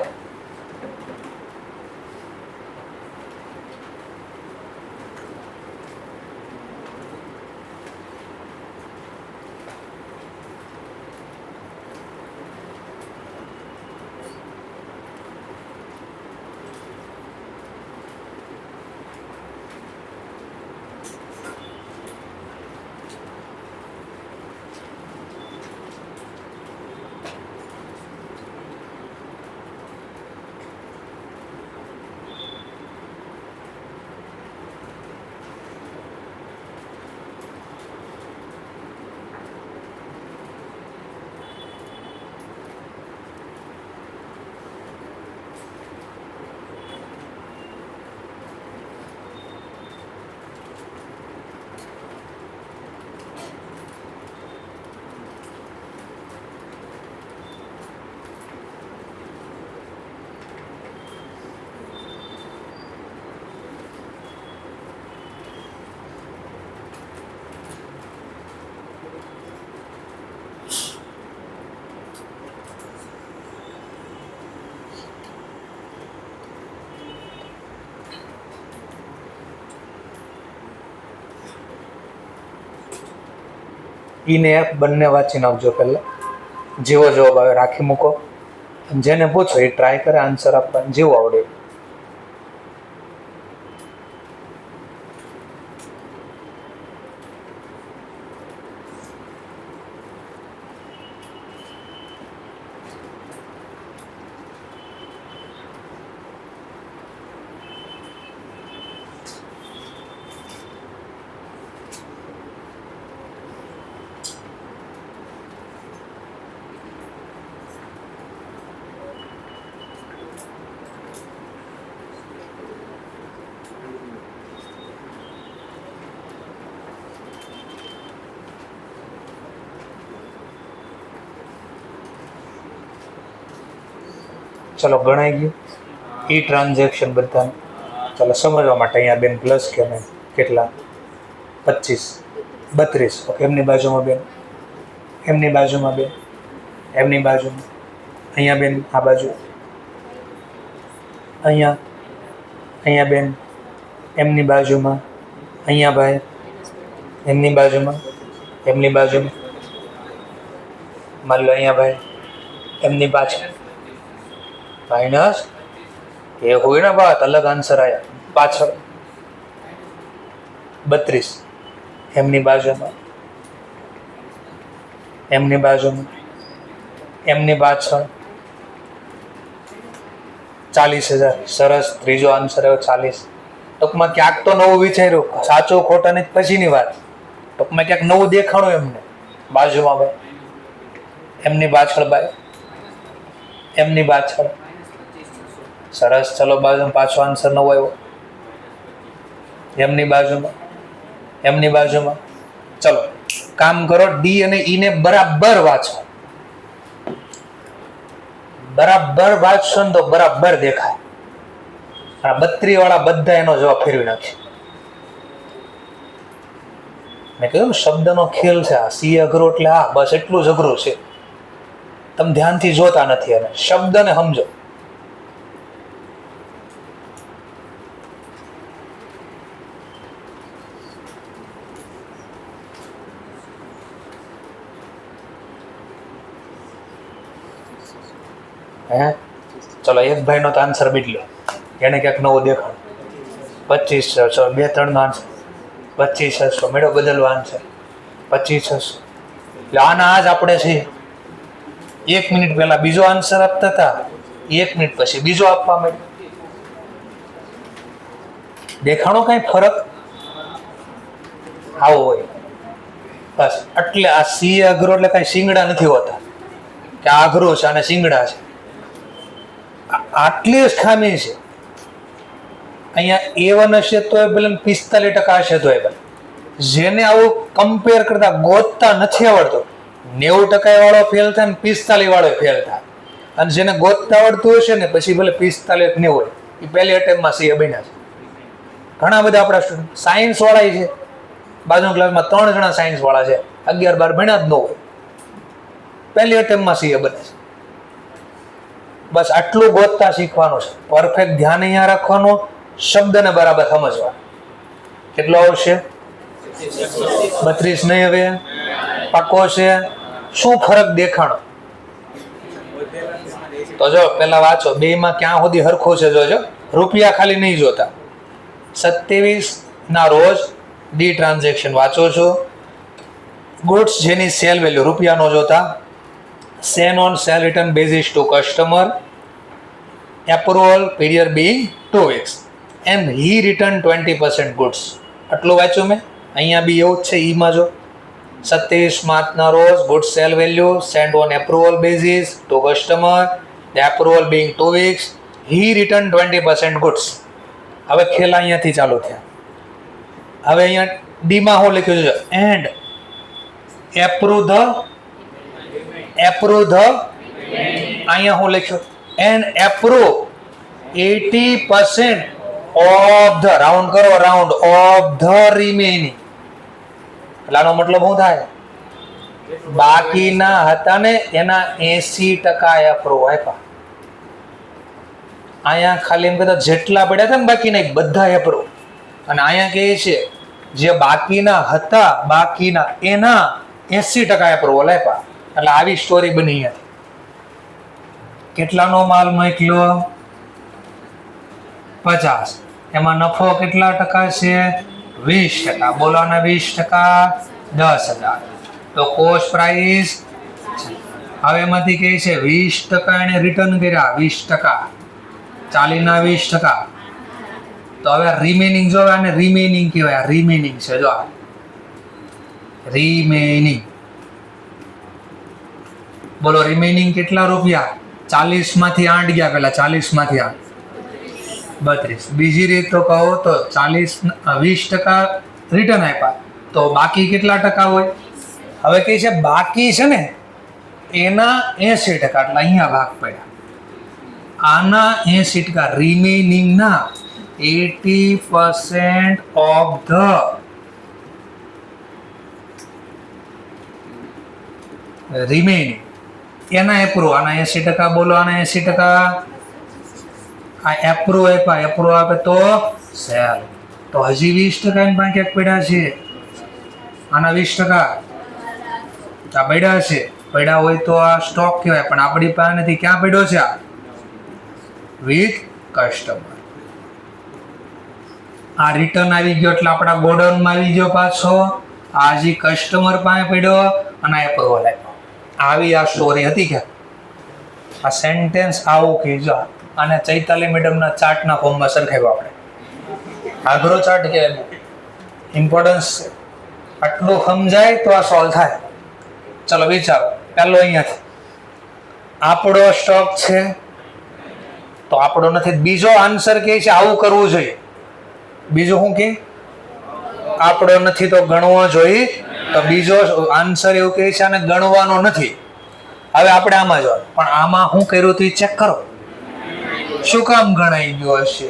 ઈ ને એફ બંને વાંચી નાખજો પહેલા. જેવો જવાબ આવે રાખી મૂકો. જેને પૂછો એ ટ્રાય કરે આન્સર આપવાનું જેવું આવડે. ચલો ગણાઈ ગયું ઈ ટ્રાન્ઝેક્શન બધાને. ચલો સમજવા માટે અહીંયા બેન પ્લસ કે મેં કેટલા 25 32. ઓકે, એમની બાજુમાં બેન, એમની બાજુમાં બેન, એમની બાજુમાં અહીંયા બેન, આ બાજુ અહીંયા, અહીંયા બેન, એમની બાજુમાં અહીંયા ભાઈ, એમની બાજુમાં, એમની બાજુમાં માની લો અહીંયા ભાઈ, એમની પાછળ માઇનસ એ હોય ને વાત અલગ આન્સર આવ્યા પાછળ 32. એમની બાજુમાં, એમની બાજુમાં, એમની પાછળ 40,000. સરસ, ત્રીજો આન્સર આવ્યો 40. ટૂંકમાં ક્યાંક તો નવું વિચાર્યું, સાચો ખોટા ને પછીની વાત. ટૂંકમાં ક્યાંક નવું દેખાણું એમને. બાજુમાં ભાઈ, એમની પાછળ ભાઈ, એમની પાછળ. સરસ, ચલો બાજુમાં પાછો આન્સર નવો આવ્યો. એમની બાજુમાં, એમની બાજુમાં. ચલો કામ કરો, ડી અને ઈ ને બરાબર વાંચો. બરાબર વાંચશો ને તો બરાબર દેખાય. આ 32 વાળા બધા એનો જવાબ ફેરવી નાખે. મેં કહ્યું ને શબ્દનો ખેલ છે આ. સી અઘરો એટલે હા, બસ એટલું જ અઘરું છે. તમે ધ્યાનથી જોતા નથી અને શબ્દને સમજો. હે ચલો એક ભાઈનો તો આન્સર બદલ્યો, એને ક્યાંક નવો દેખાડો. 25,600. 2-3 નો આન્સર 25,600. મેળો બદલવા આન્સર 25,600. એટલે આના આજ આપણે છીએ 1 મિનિટ પહેલા બીજો આન્સર આપતા હતા, 1 મિનિટ પછી બીજો આપવા માંડ્યો. દેખાણો કઈ ફરક આવો હોય બસ. એટલે આ સી અઘરો એટલે કઈ શિંગડા નથી હોતા કે આ અઘરો છે અને શિંગડા છે. આટલી જ ખામી છે. અહીંયા A1 હશે તો ભલે 45% હશે તો ભલે. જેને આવું કમ્પેર કરતા ગોતતા નથી આવડતો, 90% વાળો ફેલ થાય ને 45 વાળો ફેલ થાય. અને જેને ગોતતા આવડતું હશે ને પછી ભલે 45 કે 90 હોય, એ પહેલી અટેમ્પમાં સી બન્યા છે. ઘણા બધા આપણા સ્ટુડન્ટ સાયન્સ વાળા છે, બાજુના ક્લાસમાં 3 જણા સાયન્સ વાળા છે, 11-12 ભણ્યા જ ન હોય, પહેલી અટેમ્પમાં સી બને છે. બસ આટલું ગોતતા શીખવાનું છે. પરફેક્ટ ધ્યાન અહીંયા રાખવાનું, શબ્દને બરાબર સમજવા. કેટલો આવશે? 32 નહીં હવે પાકો છે. શું ફરક દેખાણો? તો જો પેલા વાંચો, બે માં ક્યાં સુધી હરખો છે જોજો. રૂપિયા ખાલી નહીં જોતા. 27 ના રોજ ડી ટ્રાન્ઝેક્શન વાંચો છો. ગુડ્સ જેની સેલ વેલ્યુ રૂપિયાનો જોતા. Sent on sale return basis to customer. Approval period being 2 weeks and he returned 20% goods. આટલું વાંચ્યું મેં. અહીંયા બી એવું જ છે. ઈમાં જો 27 માર્ચના રોજ good sale value send on approval basis to customer. The approval being 2 weeks, he returned 20% goods. હવે ખેલ અહીંયાથી ચાલુ થયા. હવે અહીંયા ડી માં હું લખ્યું છે એન્ડ approve the અહીંયા હું લખ્યું and approve 80% of the round કરો round of the remaining. એટલે આનો મતલબ શું થાય? બાકીના હતા ને એના 80% એપ્રુવ આપ્યા. અહીંયા ખાલી એમ કહેતા જેટલા પડ્યા હતા ને બાકીના બધા એપ્રુવ. અને અહીંયા કહે છે જે બાકીના હતા બાકીના એના 80% એપ્રુવલ આપ્યા. એટલે આવી સ્ટોરી બની હતી. કેટલાનો માલ મોકલ્યો? 50. એમાં નફો કેટલા ટકા છે? 20%. બોલો ને 20%, 10,000. તો કોસ્ટ પ્રાઇસ હવે એમાંથી કહે છે 20% એને રિટર્ન કર્યા. 20%, 40 ના 20%. તો હવે રિમેનિંગ જો, આને રિમેનિંગ કહેવાય. રિમેનિંગ છે જો, રિમેનિંગ. બોલો રિમેનિંગ કેટલા રૂપિયા? 40 માંથી 8 ગયા. પેલા 40 માંથી 8, 32. બીજી રીત તો કહો તો 20% રિટર્ન આપ્યા, તો બાકી કેટલા ટકા હોય? હવે કહે છે બાકી છે ને એના 80%. એટલે અહીંયા ભાગ પડ્યા. આના 80%, રિમેનિંગ ના 80% ઓફ ધ રિમેનિંગ. એના એપ્રુવ. આના 80%. બોલો આના 80%. આ એપ્રુવ આપ્યા. એપ્રુવ આપે તો સેલ. તો હજી 20% એની પાસે પડ્યા છે. આના 20% આ પડ્યા છે. પડ્યા હોય તો આ સ્ટોક કહેવાય, પણ આપણી પાસે નથી. ક્યાં પડ્યો છે? આ વિથ કસ્ટમર. આ રિટર્ન આવી ગયો એટલે આપણા ગોડાઉનમાં આવી ગયો પાછો. આ હજી કસ્ટમર પાસે પડ્યો અને એપ્રુવલ આપ્યો. આવી આ સ્ટોરી હતી. કે આ સેન્ટેન્સ આવું કીજો. અને ચૈતાલી મેડમના ચાર્ટના ફોર્મમાં સરખાવ્યો આપણે. આગ્રો ચાર્ટ કે ઇમ્પોર્ટન્સ આટલું સમજાય તો આ સોલ્વ થાય. ચલો વિચારો. પહેલો અહીંયાથી આપણો સ્ટોક છે તો આપણો નથી. બીજો આન્સર કહે છે આવું કરવું જોઈએ. બીજું શું કે આપણો નથી તો ગણવો જોઈએ. તો બીજો આન્સર એવું કહે છે આને ગણવાનો નથી. હવે આપણે આમાં જો, પણ આમાં શું કર્યું હતું ચેક કરો. શું કામ ગણાઈ ગયો હશે?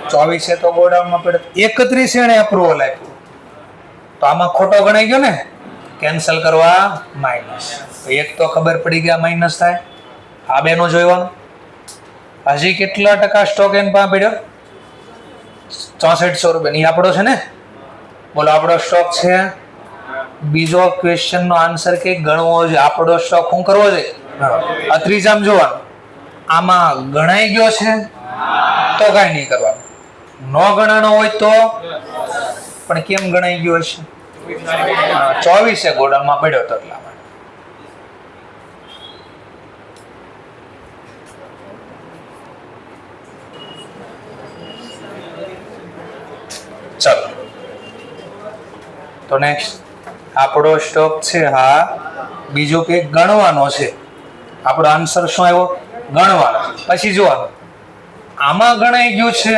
24 તો ગોડાઉનમાં પડ્યો. 31 એને એપ્રુવલ આપ્યું, તો આમાં ખોટો ગણાઈ ગયો ને. કેન્સલ કરવા માઇનસ. એક તો ખબર પડી ગયા માઇનસ થાય. આ બેનો જોવાનું. હજી કેટલા ટકા સ્ટોક એન પાસે પડ્યો? 6400 રૂપિયા. ની આપણો છે ને. બોલો આપણો સ્ટોક છે. બીજો ક્વેશ્ચન નો આન્સર કે ગણવો જોઈએ. આપણો સ્ટોક શું કરવો જોઈએ? આ ત્રીજામાં જોવાનું. આમાં ગણાઈ ગયો છે તો કઈ નહીં કરવાનું. ન ગણાનો હોય તો પણ કેમ ગણાઈ ગયો હશે? 24 ગોડાઉનમાં પડ્યો તો એટલા માટે. ચલો તો નેક્સ્ટ આપણો સ્ટોક છે. હા, બીજું કે ગણવાનો છે. આપણો આન્સર શું આવ્યો? ગણવાનો. પછી જોવાનું આમાં ગણાઈ ગયું છે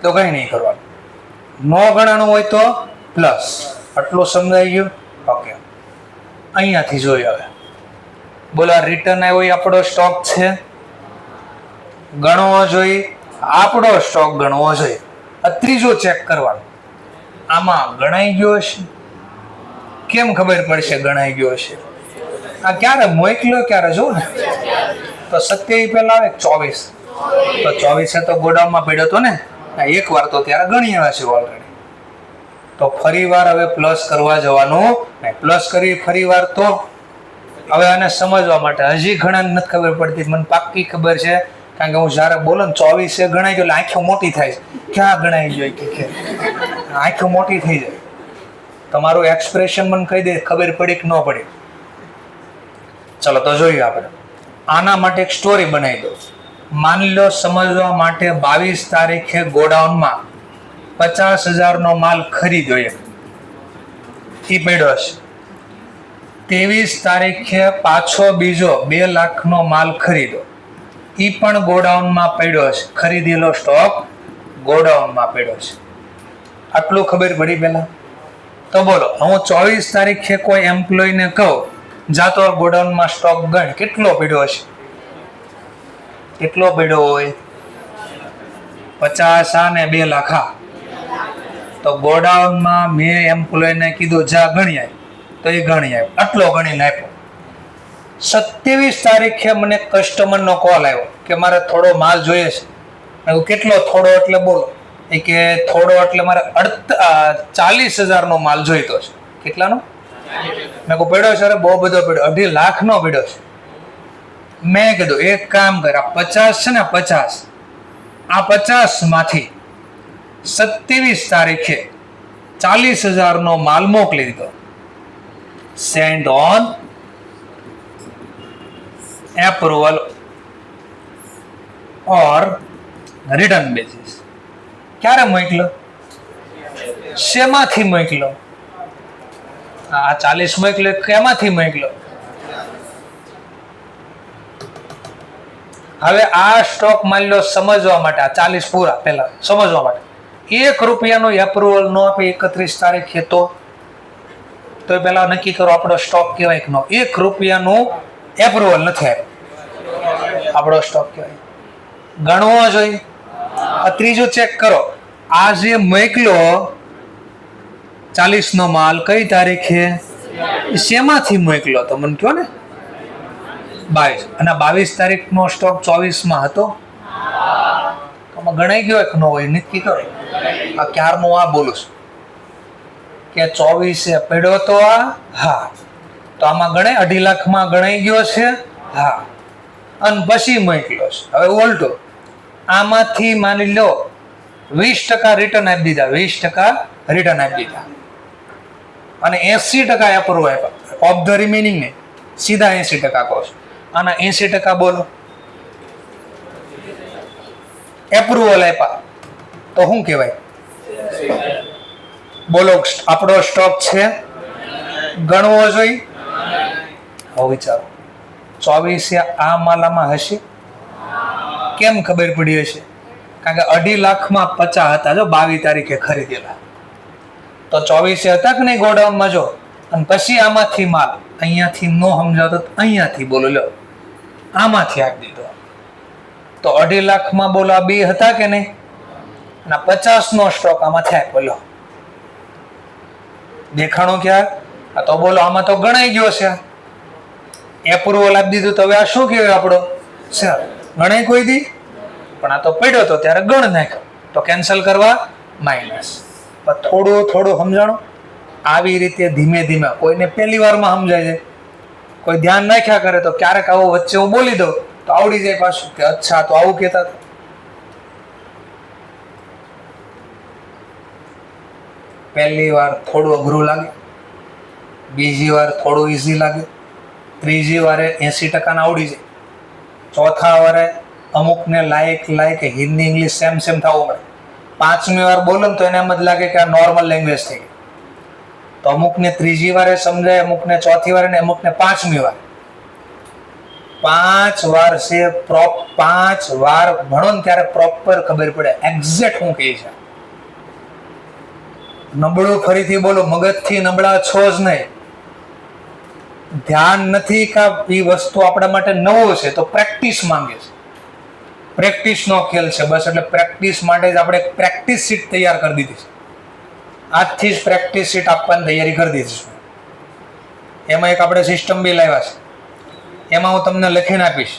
તો કઈ નહીં કરવાનું. ન ગણાનું હોય તો પ્લસ. આટલું સમજાઈ ગયું? ઓકે. અહીંયાથી જોઈએ હવે. બોલો રિટર્ન આવ્યો એ આપણો સ્ટોક છે. ગણવો જોઈએ. આપણો સ્ટોક ગણવો જોઈએ. આ ત્રીજો ચેક કરવાનું. આમાં ગણાઈ ગયો હશે. કેમ ખબર પડશે ગણાઈ ગયો હશે? આ ક્યારે મોકલ્યો ક્યારે જો ને. તો 27 પહેલા આવે 24. તો 24 તો ગોડાઉનમાં પડ્યો હતો ને. એક વાર તો ત્યારે ગણી આવ્યા છે ઓલરેડી. તો ફરી વાર હવે પ્લસ કરવા જવાનું. પ્લસ કરી ફરી વાર. તો હવે આને સમજવા માટે હજી ઘણાને નથી ખબર પડતી. મને પાક્કી ખબર છે, કારણ કે હું જ્યારે બોલો ને 24 ગણાઈ ગયો એટલે આંખો મોટી થાય છે. ક્યાં ગણાઈ ગયો કે આંખો મોટી થઈ જાય. તમારું એક્સપ્રેશન મને કહી દે ખબર પડી કે ન પડી. ચલો તો જોઈએ આપણે. આના માટે એક સ્ટોરી બનાવી દો. માની લો સમજવા માટે 22 તારીખે ગોડાઉનમાં 50,000 નો માલ ખરીદ્યો એ પડ્યો છે. 23 તારીખે પાછો બીજો 2 લાખનો માલ ખરીદ્યો. એ પણ ગોડાઉનમાં પડ્યો છે. ખરીદેલો સ્ટોક ગોડાઉનમાં પડ્યો છે. આટલું ખબર પડી પહેલા. તો બોલો હું 24 તારીખે કોઈ એમ્પ્લોયને કહું જાતો ગોડાઉનમાં સ્ટોક ગણ કેટલો પડ્યો હશે? કેટલો પડ્યો હોય? 50 અને 2 લાખ. તો ગોડાઉનમાં મેં એમ્પ્લોયને કીધું જા ગણી આય, તો એ ગણી આવ્યો. આટલો ગણીને આપ્યો. 27 તારીખે મને કસ્ટમરનો કોલ આવ્યો કે મારે થોડો માલ જોઈએ છે. કેટલો થોડો એટલે બોલો. એ કે થોડો એટલે મારે 40,000 નો માલ જોઈતો છે. કેટલાનો? મેં કહું પડ્યો છે, અરે બહુ બધો પડ્યો, 2.5 લાખનો પડ્યો છે. મેં કીધું એક કામ કર, આ 50 છે ને 50, આ 50 માંથી 27 તારીખે 40,000 નો માલ મોકલી દીધો. Send on approval or return basis. ક્યારે મોકલો? શેમાંથી મોકલો? આ 40 મોકલો, કેમાંથી મોકલો? હવે આ સ્ટોક માની લો સમજવા માટે, આ 40 પૂરા પહેલા સમજવા માટે, ₹1 એપ્રુવલ નો આપે 31 તારીખે તો પેલા નક્કી કરો આપણો સ્ટોક કહેવાય કે નો. ₹1 એપ્રુવલ નથી આપ્યો, આપણો સ્ટોક કહેવાય. ગણવો જોઈએ. આ ત્રીજું ચેક કરો, આ જે મોકલો 40 નો માલ કઈ તારીખે, શેમાંથી મોકલો? તો મને કહો ને. 22, અને 22 તારીખનો સ્ટોક 24 માં હતો. આમાં ગણાઈ ગયો કે ન હોય નક્કી કરો. આ ક્યારનું આ બોલું છું કે 24 પડ્યો તો આ, હા, તો આમાં ગણાય 2.5 લાખમાં ગણાઈ ગયો છે, હા, અને પછી મોકલ્યો છે. હવે ઉલટો, આમાંથી માની લો 20% રિટર્ન આપી દીધા, 20% રિટર્ન આપી દીધા, અને 80% એપ્રુવ આપ્યા. ઓફ ધ રિમેનિંગ ને સીધા 80% કહો છો. આના 80% બોલો એપ્રુવલ આપ્યા તો શું કહેવાય? બોલો, આપણો સ્ટોક છે, ગણવો જોઈએ. હવે વિચારો, 24 આ માલામાં હશે? કેમ ખબર પડી હશે? કારણ કે 2.5 લાખમાં 50 હતા, જો 22 તારીખે ખરીદેલા, તો 24 હતા કે નહીં ગોડાઉનમાં? જો, અને પછી આમાંથી માલ અહીંયાથી નો સમજાવતો, અહીંયાથી બોલો લો, આમાંથી આપી દીધો, તો 2.5 લાખમાં બોલો આ 2 હતા કે નહીં? અને 50 નો સ્ટોક આમાંથી આપ્યો. લો, દેખાણું ક્યાં? આ તો બોલો આમાં તો ગણાઈ ગયો છે, એપ્રુવલ આપી દીધું, તો હવે આ શું કહેવાય આપણો? સર ગણાય કોઈ દી? પણ આ તો પડ્યો તો ત્યારે ગણ નાખ્યો, તો કેન્સલ કરવા માઇનસ. થોડું થોડું સમજાણું. આવી રીતે ધીમે ધીમે, કોઈને પહેલી વારમાં સમજાય છે, કોઈ ધ્યાન નાખ્યા કરે તો ક્યારેક આવું વચ્ચે હું બોલી દઉં તો આવડી જાય પાછું કે અચ્છા તો આવું કહેતા હતા. પહેલી વાર થોડું અઘરું લાગે, બીજી વાર થોડું ઈઝી લાગે, ત્રીજી વારે 80% આવડી જાય, ચોથા વારે અમુકને લાયક હિન્દી ઇંગ્લિશ સેમ થવું પડે, 5મી વાર બોલો ને તો એને એમ જ લાગે કે આ નોર્મલ લેંગ્વેજ થઈ ગઈ, તો અમુકને ત્રીજી વારે સમજાય, અમુકને ચોથી વારે ને અમુકને 5મી વાર. 5 વાર છે, 5 વાર ભણો ને ત્યારે પ્રોપર ખબર પડે એક્ઝેક્ટ હું કહી છે. નબળું ફરીથી બોલો, મગજથી નબળા છો જ નહીં. ધ્યાન નથી કે એ વસ્તુ આપણા માટે નવો છે તો પ્રેક્ટિસ માંગે છે. પ્રેક્ટિસનો ખેલ છે બસ. એટલે પ્રેક્ટિસ માટે જ આપણે પ્રેક્ટિસ શીટ તૈયાર કરી દીધી છે. આજથી જ પ્રેક્ટિસ શીટ આપવાની તૈયારી કરી દીધી છે. એમાં એક આપણે સિસ્ટમ બી લાવ્યા છે, એમાં હું તમને લખીને આપીશ.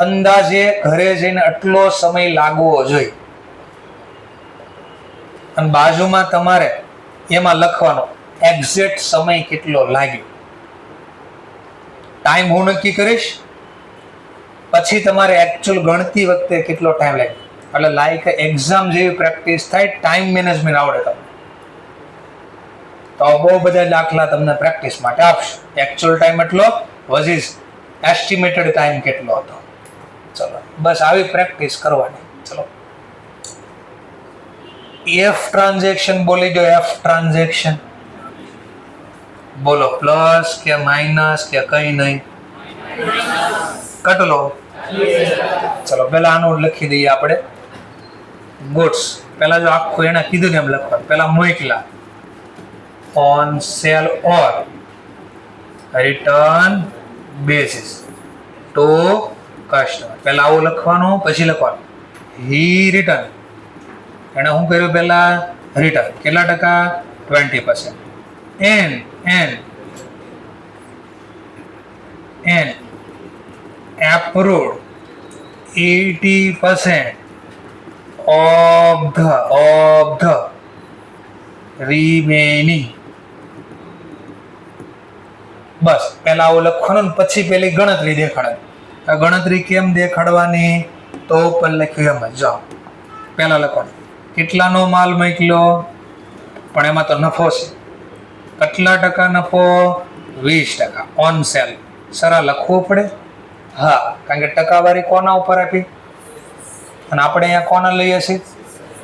અંદાજે ઘરે જઈને આટલો સમય લાગવો જોઈએ, અને બાજુમાં તમારે એમાં લખવાનો એક્ઝેક્ટ સમય કેટલો લાગ્યો. ટાઈમ હું નક્કી કરીશ, પછી તમારે એકચ્યુઅલ ગણતી વખતે કેટલો ટાઈમ લાગે. એટલે લાઈક એક્ઝામ જેવી પ્રેક્ટિસ થાય, ટાઈમ મેનેજમેન્ટ આવડે તમને, તો બહુ બધા દાખલા તમને પ્રેક્ટિસ માટે આપશે. એકચ્યુઅલ ટાઈમ એટલો વર્સિસ એસ્ટિમેટેડ ટાઈમ કેટલો હતો. ચલો બસ આવી પ્રેક્ટિસ કરવાની. ચલો એફ ટ્રાન્ઝેક્શન બોલી દો. એફ ટ્રાન્ઝેક્શન બોલો, પ્લસ કે માઇનસ કે કઈ નહીં? કટલો. ચલો પેલા આનું લખી દઈએ આપણે. ગુડ્સ પેલા જો આખું એને કીધું ને એમ લખવાનું. પેલા મોકલા on sale or return basis to customer. પેલા આવું લખવાનું, પછી લખવાનું હી રિટર્ન. એને શું કર્યું? પેલા રિટર્ન કેટલા ટકા? 20%. And approved 80% of the remaining બસ પહેલા આવું લખવાનું ને પછી પેલી ગણતરી દેખાડવાની. આ ગણતરી કેમ દેખાડવાની? તો ઉપર લખ્યું એમ જ જાઓ. પહેલા લખવાનું કેટલાનો માલ મોકલ્યો, પણ એમાં તો નફો છે. કેટલા ટકા નફો? 20%. On cell. સરા લખવું પડે? હા, કારણ કે ટકાવારી કોના ઉપર આપી અને આપણે અહીંયા કોના લઈએ છીએ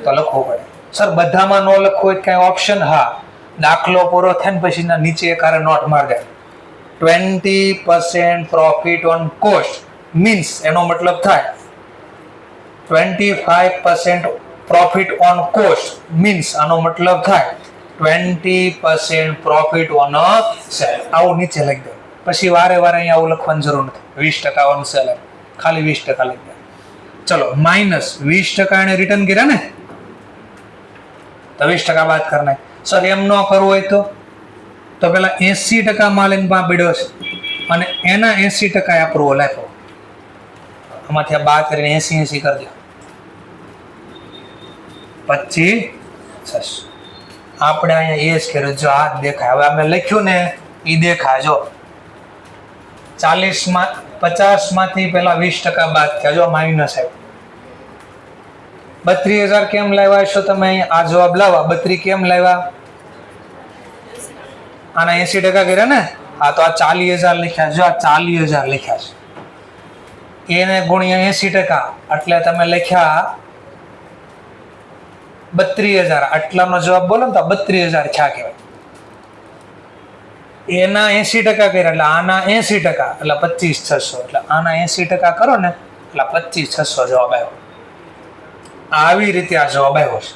તો લખવું પડે. સર બધામાં ન લખવું હોય કઈ ઓપ્શન? હા, દાખલો પૂરો થાય ને પછી નીચે એક નોટ માર દે. 20% પ્રોફિટ ઓન કોસ્ટ મીન્સ એનો મતલબ થાય 25% પ્રોફિટ ઓન કોસ્ટ મીન્સ આનો મતલબ થાય 20% પ્રોફિટ ઓન સેલ. આવું નીચે લખી દો. પછી વારે વારે અહીંયા આવું લખવાની જરૂર નથી. 20% ઓન સેલ ખાલી 20% લખી દો. ચલો માઇનસ 20% એને રિટર્ન કર્યા ને તો 20% બાદ કરી નાખ. સર એમ ન કરવું હોય તો પેલા 80% માલ એની પાસે પડ્યો છે અને એના 80% અપ્રુવલ આપ્યો. આમાંથી આ બાદ કરીને 80 કરી દો. 25. આપણે અહીંયા એ જ કર્યું. જો આ દેખાય. હવે અમે લખ્યું ને એ દેખાય. જો 50 માંથી પેલા 20% બાદ થયા. જો માઇનસ આવ્યું. 32,000 કેમ લાવ્યા છો તમે? આ જવાબ લાવવા 32 કેમ લાવ્યા? આના 80% કર્યા ને. હા, તો આ 40,000 લખ્યા. જો આ 40,000 લખ્યા છે એને ગુણ્યા 80%, એટલે તમે લખ્યા 32,000. આટલાનો જવાબ બોલો ને તો 32,000 થયા કહેવાય. એના 80% કર્યા એટલે આના 80%, એટલે 25,600. એટલે આના 80% કરો ને એટલે 25,600 જવાબ આવ્યો. આવી રીતે આ જવાબ આવ્યો છે.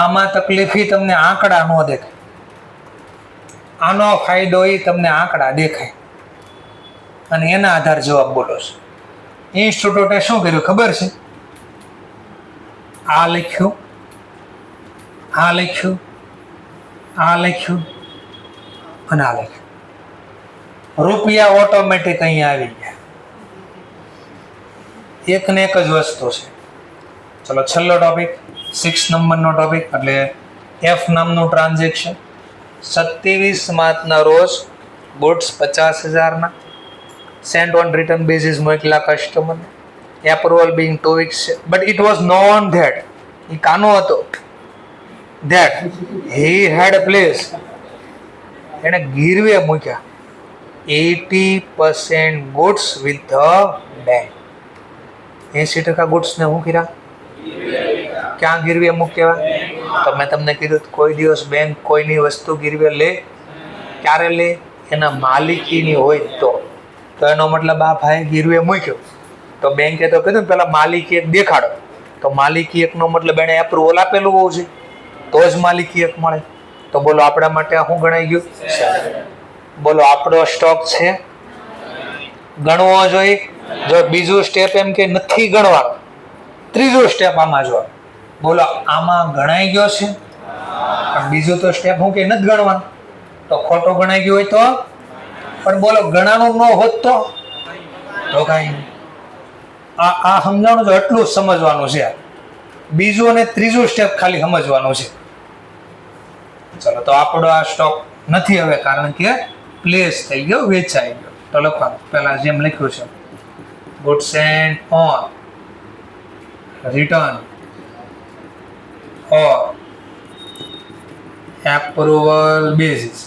આમાં તકલીફી તમને આંકડા ન દેખાય. આનો ફાયદો એ તમને આંકડા દેખાય અને એના આધારે જવાબ બોલો છો. ઇન્સ્ટિટ્યૂટે શું કર્યું ખબર છે? આ લખ્યું, આ લખ્યું, આ લખ્યું અને આ લખ્યું. રૂપિયા ઓટોમેટિક અહીંયા આવી ગયા. એક ને એક જ વસ્તુ છે. ચલો છેલ્લો ટોપિક 6 નંબરનો ટોપિક એટલે એફ નામનું ટ્રાન્ઝેક્શન. 27 માર્ચના રોજ goods 50,000 sent on return basis મોકલા કસ્ટમરને. Approval being 2 weeks but it was known that એ કાનો હતો ધેટ હી હેડ પ્લેસ એને ગીરવે મૂક્યા 80% ગુડ્સ વિથ ધ બેંક. 80% ગુડ્સને શું કર્યા? ક્યાં ગીરવે મૂક્યા? તો મેં તમને કીધું કોઈ દિવસ બેંક કોઈની વસ્તુ ગીરવે લે. ક્યારે લે? એના માલિકીની હોય તો એનો મતલબ આ ભાઈ ગીરવે મૂક્યો તો બેંકે તો કીધું પેલા માલિકી એક દેખાડો. તો માલિકી એકનો મતલબ એને એપ્રુવલ આપેલું હોવું છે તો જ માલિકી એક મળે. તો બોલો આપણા માટે આ શું ગણાઈ ગયું? બોલો આપણો સ્ટોક છે, ગણવો જોઈએ. જો બીજું સ્ટેપ એમ કે નથી ગણવાનું, ત્રીજું સ્ટેપ આમાં જો બોલો આમાં ગણાઈ ગયો છે પણ બીજું તો સ્ટેપ હું કે નથી ગણવાનું તો ખોટો ગણાઈ ગયો હોય તો પણ બોલો ગણાનું ન હોત તો કઈ આ સમજાવવાનું છે. એટલું જ સમજવાનું છે. બીજું અને ત્રીજું સ્ટેપ ખાલી સમજવાનું છે. ચલો તો આપણો આ સ્ટોક નથી હવે કારણ કે પ્લેસ થઈ ગયો, વેચાઈ ગયો. તો લખવાનું પેલા જેમ લખ્યું છે goods and on return or approval basis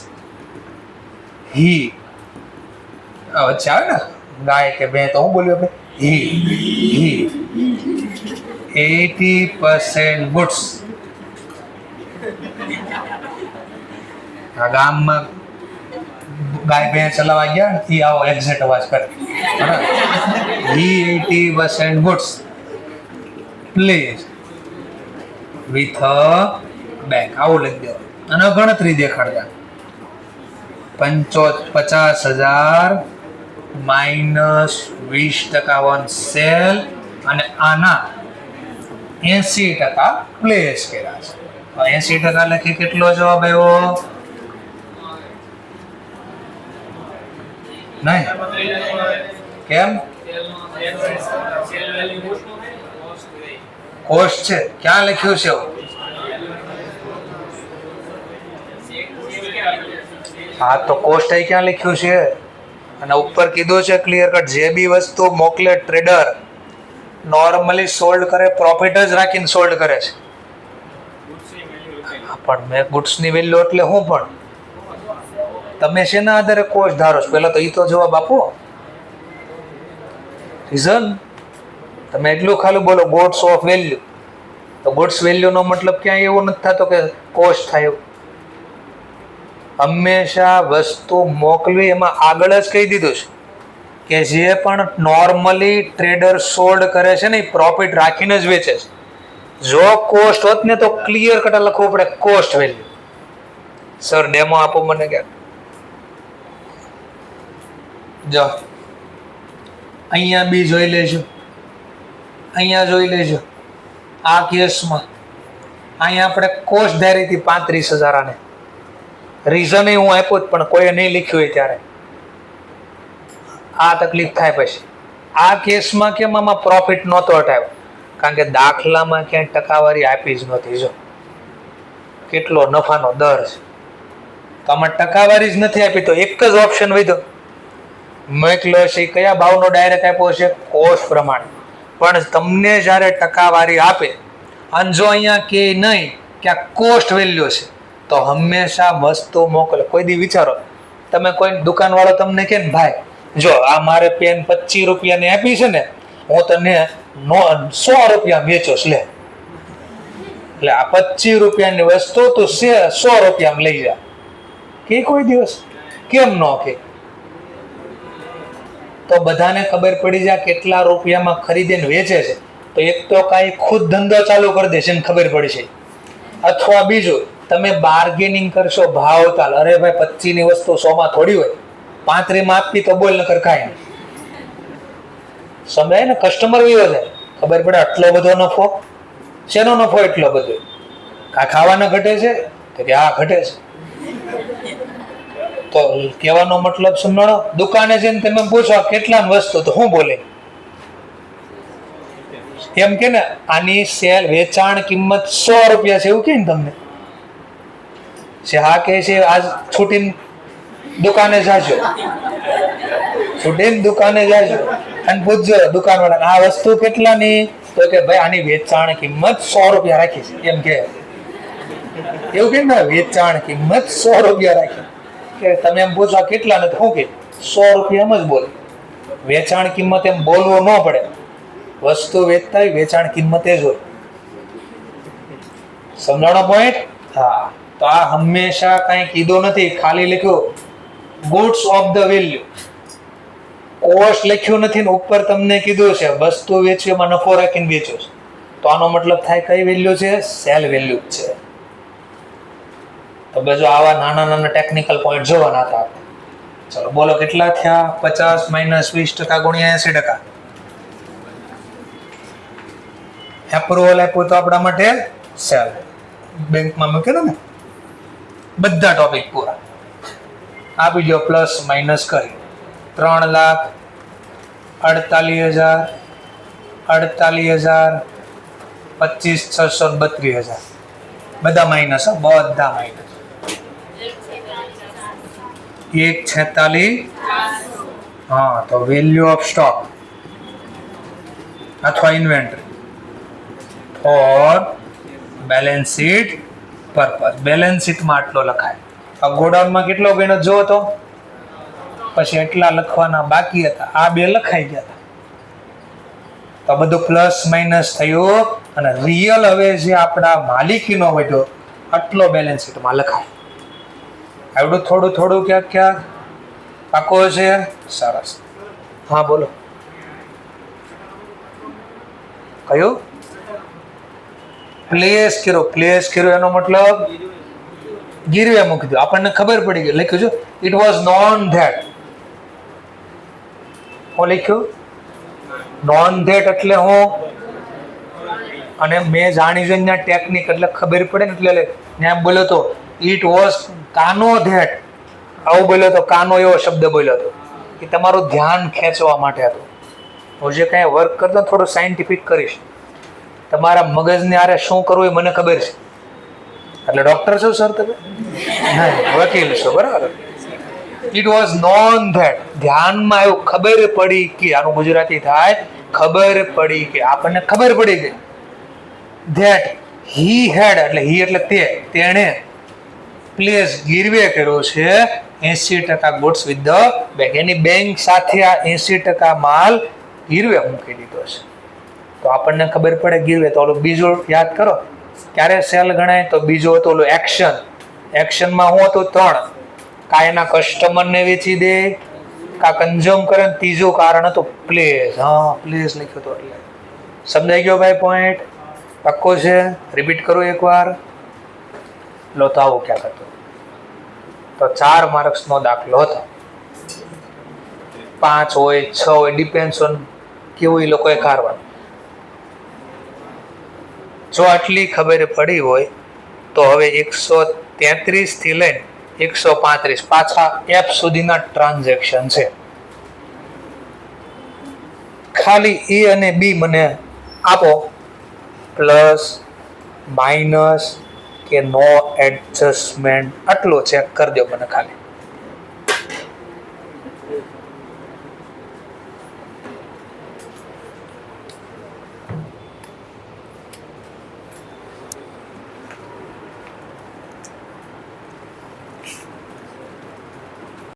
he વચ્ચે આવે ને ગાય કે બે તો હું બોલ્યો આપણે he 80% goods. આ ગામમાં ગાય બે ચલાવવા ગયા ને આવો એક્ઝેક્ટ અવાજ કરે. he 80% goods placed with a bank. આવું લખી દેવાનું અને ગણતરી દેખાડતા 50,000 માઇનસ 20% ઓન સેલ અને આના 80% પ્લેસ કર્યા છે. 80% લખી કેટલો જવાબ આવ્યો? નહીં કેમ? કોસ્ટ છે. ક્યાં લખ્યું છે? હા તો કોસ્ટ અહીં ક્યાં લખ્યું છે? અને ઉપર કીધું છે ક્લિયર કટ, જે બી વસ્તુ મોકલે ટ્રેડર નોર્મલી સોલ્ડ કરે, પ્રોફિટ જ રાખીને સોલ્ડ કરે છે. પણ મેં ગુડ્સની વેલ્યુ એટલે હું પણ તમે શેના આધારે કોસ્ટ ધારો છો? પહેલા તો એ તો જવાબ આપો. રીઝન તમે એટલું ખાલી બોલો ગુડ્સ ઓફ વેલ્યુ, તો ગુડ્સ વેલ્યુનો મતલબ ક્યાંય એવું નથી થતો કે કોસ્ટ થાય એવું. હંમેશા વસ્તુ મોકલવી એમાં આગળ જ કહી દીધું છે કે જે પણ નોર્મલી ટ્રેડર સોલ્ડ કરે છે ને એ પ્રોફિટ રાખીને જ વેચે છે. જો કોસ્ટ હોત ને તો ક્લિયર કટ લખવું પડે કોસ્ટ વેલ્યુ. સર ડેમો આપો મને ક્યાં? જો અહીંયા બી જોઈ લેજો, અહીંયા જોઈ લેજો. આ કેસમાં અહીંયા આપણે કોસ્ટ ધારી હતી 35,000 આને. રીઝન એ હું આપ્યો જ પણ કોઈએ નહીં લખ્યું હોય ત્યારે આ તકલીફ થાય. પછી આ કેસમાં કેમ આમાં પ્રોફિટ નહોતો હટાવ્યો? કારણ કે દાખલામાં ક્યાંય ટકાવારી આપી જ નહોતી. જો કેટલો નફાનો દર છે, તો આમાં ટકાવારી જ નથી આપી, તો એક જ ઓપ્શન વધ્યો મોકલો છે. કયા ભાવનો ડાયરેક્ટ આપ્યો છે? કોસ્ટ પ્રમાણે. પણ તમને જ્યારે ટકાવારી આપે અને જો અહીંયા કે નહીં કે આ કોસ્ટ વેલ્યુ છે, તો હંમેશા વસ્તુ મોકલે. કોઈ દી વિચારો તમે કોઈ દુકાનવાળો તમને કે ને ભાઈ જો આ મારે પેન 25 રૂપિયાની આપી છે ને, હું તને 100 રૂપિયા વેચોશ લે. એટલે આ 25 રૂપિયાની વસ્તુ તું 100 રૂપિયામાં લઈ જા. કે કોઈ દિવસ કેમ ન કે? તો બધાને ખબર પડી જાય કેટલા રૂપિયામાં ખરીદીને વેચે છે, તો એક તો કાંઈ ખુદ ધંધો ચાલુ કરી દેશે ને ખબર પડી છે. અથવા બીજું તમે બાર્ગેનિંગ કરશો ભાવ તાલ, અરે ભાઈ 25 ની વસ્તુ 100 માં થોડી હોય, 35 માં આપી તો બોલ નકર કાંઈ નહીં. સમજાય ને? કસ્ટમર વિયો જાય, ખબર પડે આટલો બધો નફો. શેનો નફો એટલો બધો? કા ખાવાના ઘટે છે? તો કે હા ઘટે છે. તો કહેવાનો મતલબ સમજાણો? દુકાને જઈને તમે પૂછો કેટલા વસ્તુ, તો શું બોલે? એમ કે ને આની સેલ વેચાણ કિંમત 100 રૂપિયા છે એવું કે ને તમને છે. હા કે છે આજ છૂટીને દુકાને જાજો, છૂટીને દુકાને જાજો અને પૂછજો દુકાનવાળાને આ વસ્તુ કેટલાની? તો કે ભાઈ આની વેચાણ કિંમત 100 રૂપિયા રાખી છે. એમ કે એવું કે ને વેચાણ કિંમત 100 રૂપિયા રાખી. કે તમે એમ પૂછો કેટલા નથી, શું કે 100 રૂપિયા જ બોલે. વેચાણ કિંમત એમ બોલવો ન પડે. વસ્તુ વેચતા વેચાણ કિંમતે જ હોય. સમજાણો પોઈન્ટ? હા. તો આ હંમેશા કઈ કીધું નથી, ખાલી લખ્યું goods of the value. Cost લખ્યું નથી ને ઉપર તમને કીધું છે વસ્તુ વેચવી એમાં નફો રાખીને વેચો છે, તો આનો મતલબ થાય કઈ વેલ્યુ છે? સેલ વેલ્યુ છે. તો બધું આવા નાના નાના ટેકનિકલ પોઈન્ટ જોવાના હતા. ચલો બોલો કેટલા થયા? 50 - 20% ગુણ્યા 80%. એપ્રુવલ આપ્યું તો આપણા માટે સેલ. બેંકમાં મૂકેલું ને બધા ટોપિક પૂરા આપી દો, પ્લસ માઇનસ કરી 3,48,000, 48,000, 25,632,000 બધા માઇનસ. બધા માઇનસ. 1,46. હા, તો વેલ્યુ ઓફ સ્ટોક અથવા inventory for balance sheet purpose. Balance શીટમાં આટલો લખાય. આ ગોડાઉનમાં કેટલો ગણ્યો જો તો પછી એટલા લખવાના બાકી હતા, આ બે લખાઈ ગયા હતા. તો બધું પ્લસ માઇનસ થયું અને રિયલ હવે જે આપણા માલિકીનો વધ્યો આટલો બેલેન્સ શીટમાં લખાય. આવડું થોડું થોડું ક્યાંક ક્યાંક પાકો છે. સરસ. હા બોલો કયું? પ્લેસ કર્યો. પ્લેસ કર્યો એનો મતલબ ગીરવે મૂકી દો. આપણને ખબર પડી ગઈ. લખ્યું છે ઇટ વોઝ નોન ધેટ. હું લખ્યું નોન ધેટ એટલે હું, અને મેં જાણી જોઈને ટેકનિક એટલે ખબર પડે ને એટલે ત્યાં બોલ્યો તો ઇટ વોઝ કાનો ધેટ. આવું બોલ્યો તો, કાનો એવો શબ્દ બોલ્યો હતો કે તમારું ધ્યાન ખેંચવા માટે હતું. હું જે કાંઈ વર્ક કરતો થોડું સાયન્ટિફિક કરીશ. તમારા મગજને આરે શું કરવું એ મને ખબર છે. એટલે ડૉક્ટર છો સર તમે? નહીં, વકીલ છો. બરાબર. ઇટ વોઝ નોન ધેટ, ધ્યાનમાં એવું ખબર પડી કે, આનું ગુજરાતી થાય ખબર પડી કે, આપણને ખબર પડી ગઈ ધેટ હી હેડ, એટલે હી એટલે તેણે પ્લેસ ગીરવે કર્યો છે 80% goods with the bank, any bank સાથે આ 80% માલ ગીરવે મૂકી દીધો છે. તો આપણને ખબર પડે ગીરવે. તો ઓલું બીજું યાદ કરો, ક્યારે સેલ ગણાય? તો બીજું હતું ઓલું એક્શન. એક્શનમાં હું હતું 3, કા એના કસ્ટમરને વેચી દે, કા કન્ઝ્યુમ કરે. ત્રીજું કારણ હતું પ્લેસ. હા, પ્લેસ લખ્યું હતું એટલે સમજાઈ ગયો ભાઈ પોઈન્ટ? પક્કો છે? રિપીટ કરું એકવાર. લો તો આવું ક્યાંક હતું. તો 4 માર્ક્સનો દાખલો હતો. 5 હોય 6 હોય, ડિપેન્ડ્સ ઓન કેવું એ લોકોએ કાઢવાનું. જો આટલી ખબર પડી હોય તો હવે 133 થી લઈને 135 પાછા એફ સુધીના ટ્રાન્ઝેક્શન છે. ખાલી એ અને બી મને આપો, પ્લસ માઇનસ કે નો એડજસ્ટમેન્ટ, આટલું ચેક કરી દો મને ખાલી.